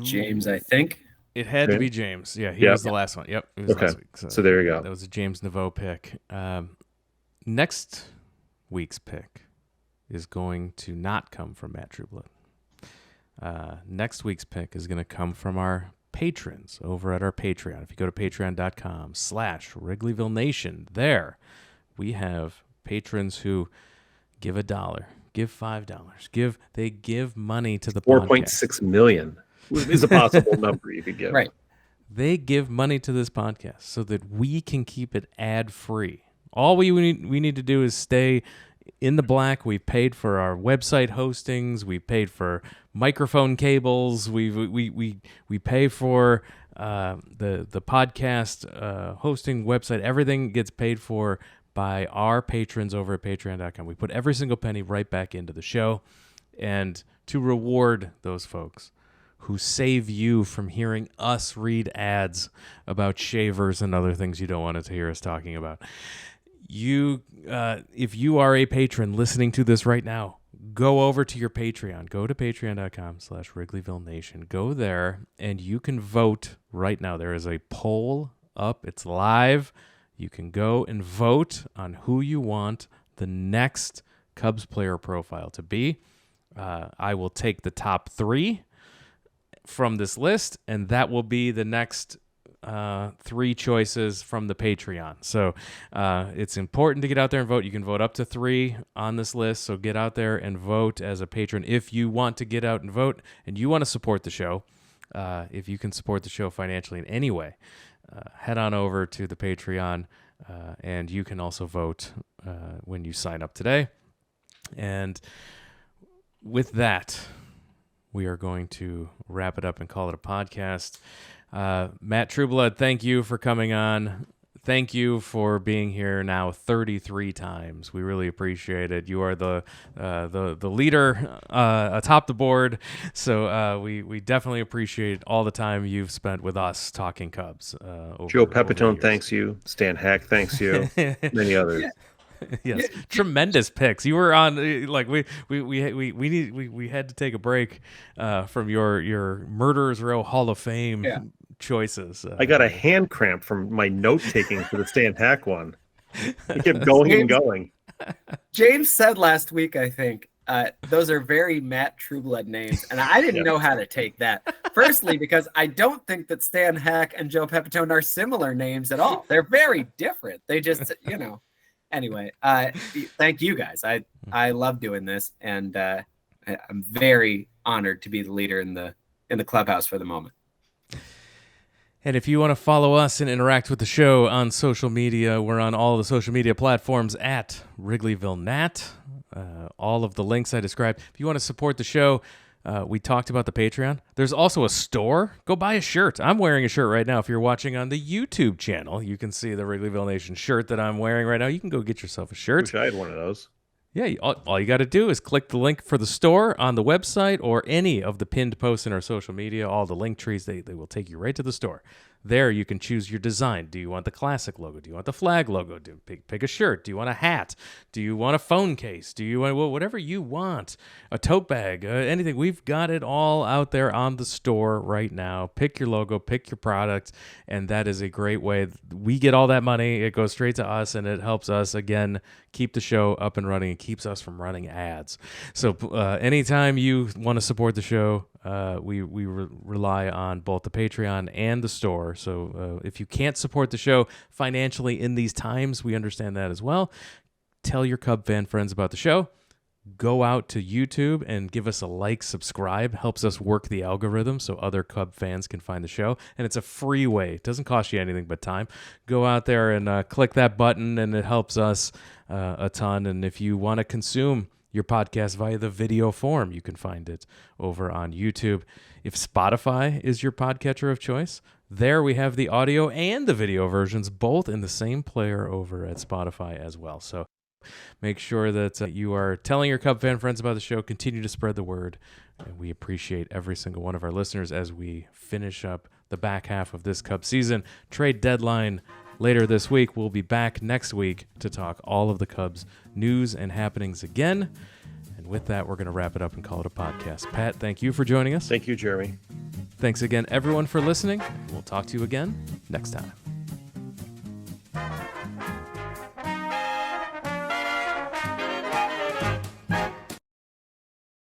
James, I think. It had to be James. Yeah, he was the last one. Yep. It was last week. So there you go. That was a James Naveau pick. Next week's pick is going to not come from Matt Trueblood. Next week's pick is going to come from our patrons over at our Patreon. If you go to patreon.com/Wrigleyville Nation, there we have patrons who give $1, give $5, they give money to the podcast. 4.6 million is a possible number you could give. Right. They give money to this podcast so that we can keep it ad-free. All we need to do is stay in the black. We've paid for our website hostings. We've paid for microphone cables. We pay for the podcast hosting website. Everything gets paid for by our patrons over at patreon.com. We put every single penny right back into the show. And to reward those folks who save you from hearing us read ads about shavers and other things you don't want to hear us talking about, if you are a patron listening to this right now, go over to your Patreon. Go to patreon.com/Wrigleyville Nation. Go there, and you can vote right now. There is a poll up. It's live. You can go and vote on who you want the next Cubs player profile to be. I will take the top 3 from this list, and that will be the next 3 choices from the Patreon. So it's important to get out there and vote. You can vote up to 3 on this list, so get out there and vote as a patron. If you want to get out and vote and you want to support the show, if you can support the show financially in any way, head on over to the Patreon, and you can also vote when you sign up today. And with that, we are going to wrap it up and call it a podcast. Matt Trueblood, thank you for coming on. Thank you for being here now 33 times. We really appreciate it. You are the leader atop the board, so we definitely appreciate all the time you've spent with us talking Cubs. Joe Pepitone thanks you. Stan Hack thanks you. Many others. Yes, tremendous picks. You were on like we had to take a break from your Murderers Row Hall of Fame choices. I got a hand cramp from my note taking for the Stan Hack one. It kept going and going. James said last week, I think, those are very Matt Trueblood names, and I didn't know how to take that. Firstly, because I don't think that Stan Hack and Joe Pepitone are similar names at all. They're very different. They just, Anyway, thank you guys. I love doing this, and I'm very honored to be the leader in the clubhouse for the moment. And if you want to follow us and interact with the show on social media, we're on all the social media platforms at Wrigleyville Nat. All of the links I described. If you want to support the show, we talked about the Patreon. There's also a store. Go buy a shirt. I'm wearing a shirt right now. If you're watching on the YouTube channel, you can see the Wrigleyville Nation shirt that I'm wearing right now. You can go get yourself a shirt. Wish I had one of those. Yeah, all you got to do is click the link for the store on the website or any of the pinned posts in our social media. All the link trees, they will take you right to the store. There you can choose your design. Do you want the classic logo? Do you want the flag logo? Pick a shirt. Do you want a hat? Do you want a phone case? Do you want whatever you want? A tote bag? Anything. We've got it all out there on the store right now. Pick your logo, pick your product, and that is a great way. We get all that money. It goes straight to us, and it helps us, again, keep the show up and running. It keeps us from running ads. So anytime you want to support the show, we rely on both the Patreon and the store. So if you can't support the show financially in these times, we understand that as well. Tell your Cub fan friends about the show. Go out to YouTube and give us a like, subscribe. Helps us work the algorithm so other Cub fans can find the show. And it's a free way. It doesn't cost you anything but time. Go out there and click that button, and it helps us a ton. And if you want to consume your podcast via the video form, you can find it over on YouTube. If Spotify is your podcatcher of choice, there we have the audio and the video versions, both in the same player over at Spotify as well. So make sure that you are telling your Cub fan friends about the show. Continue to spread the word. And we appreciate every single one of our listeners as we finish up the back half of this Cub season. Trade deadline later this week. We'll be back next week to talk all of the Cubs news and happenings again. And with that, we're going to wrap it up and call it a podcast. Pat, thank you for joining us. Thank you, Jeremy. Thanks again, everyone, for listening. We'll talk to you again next time.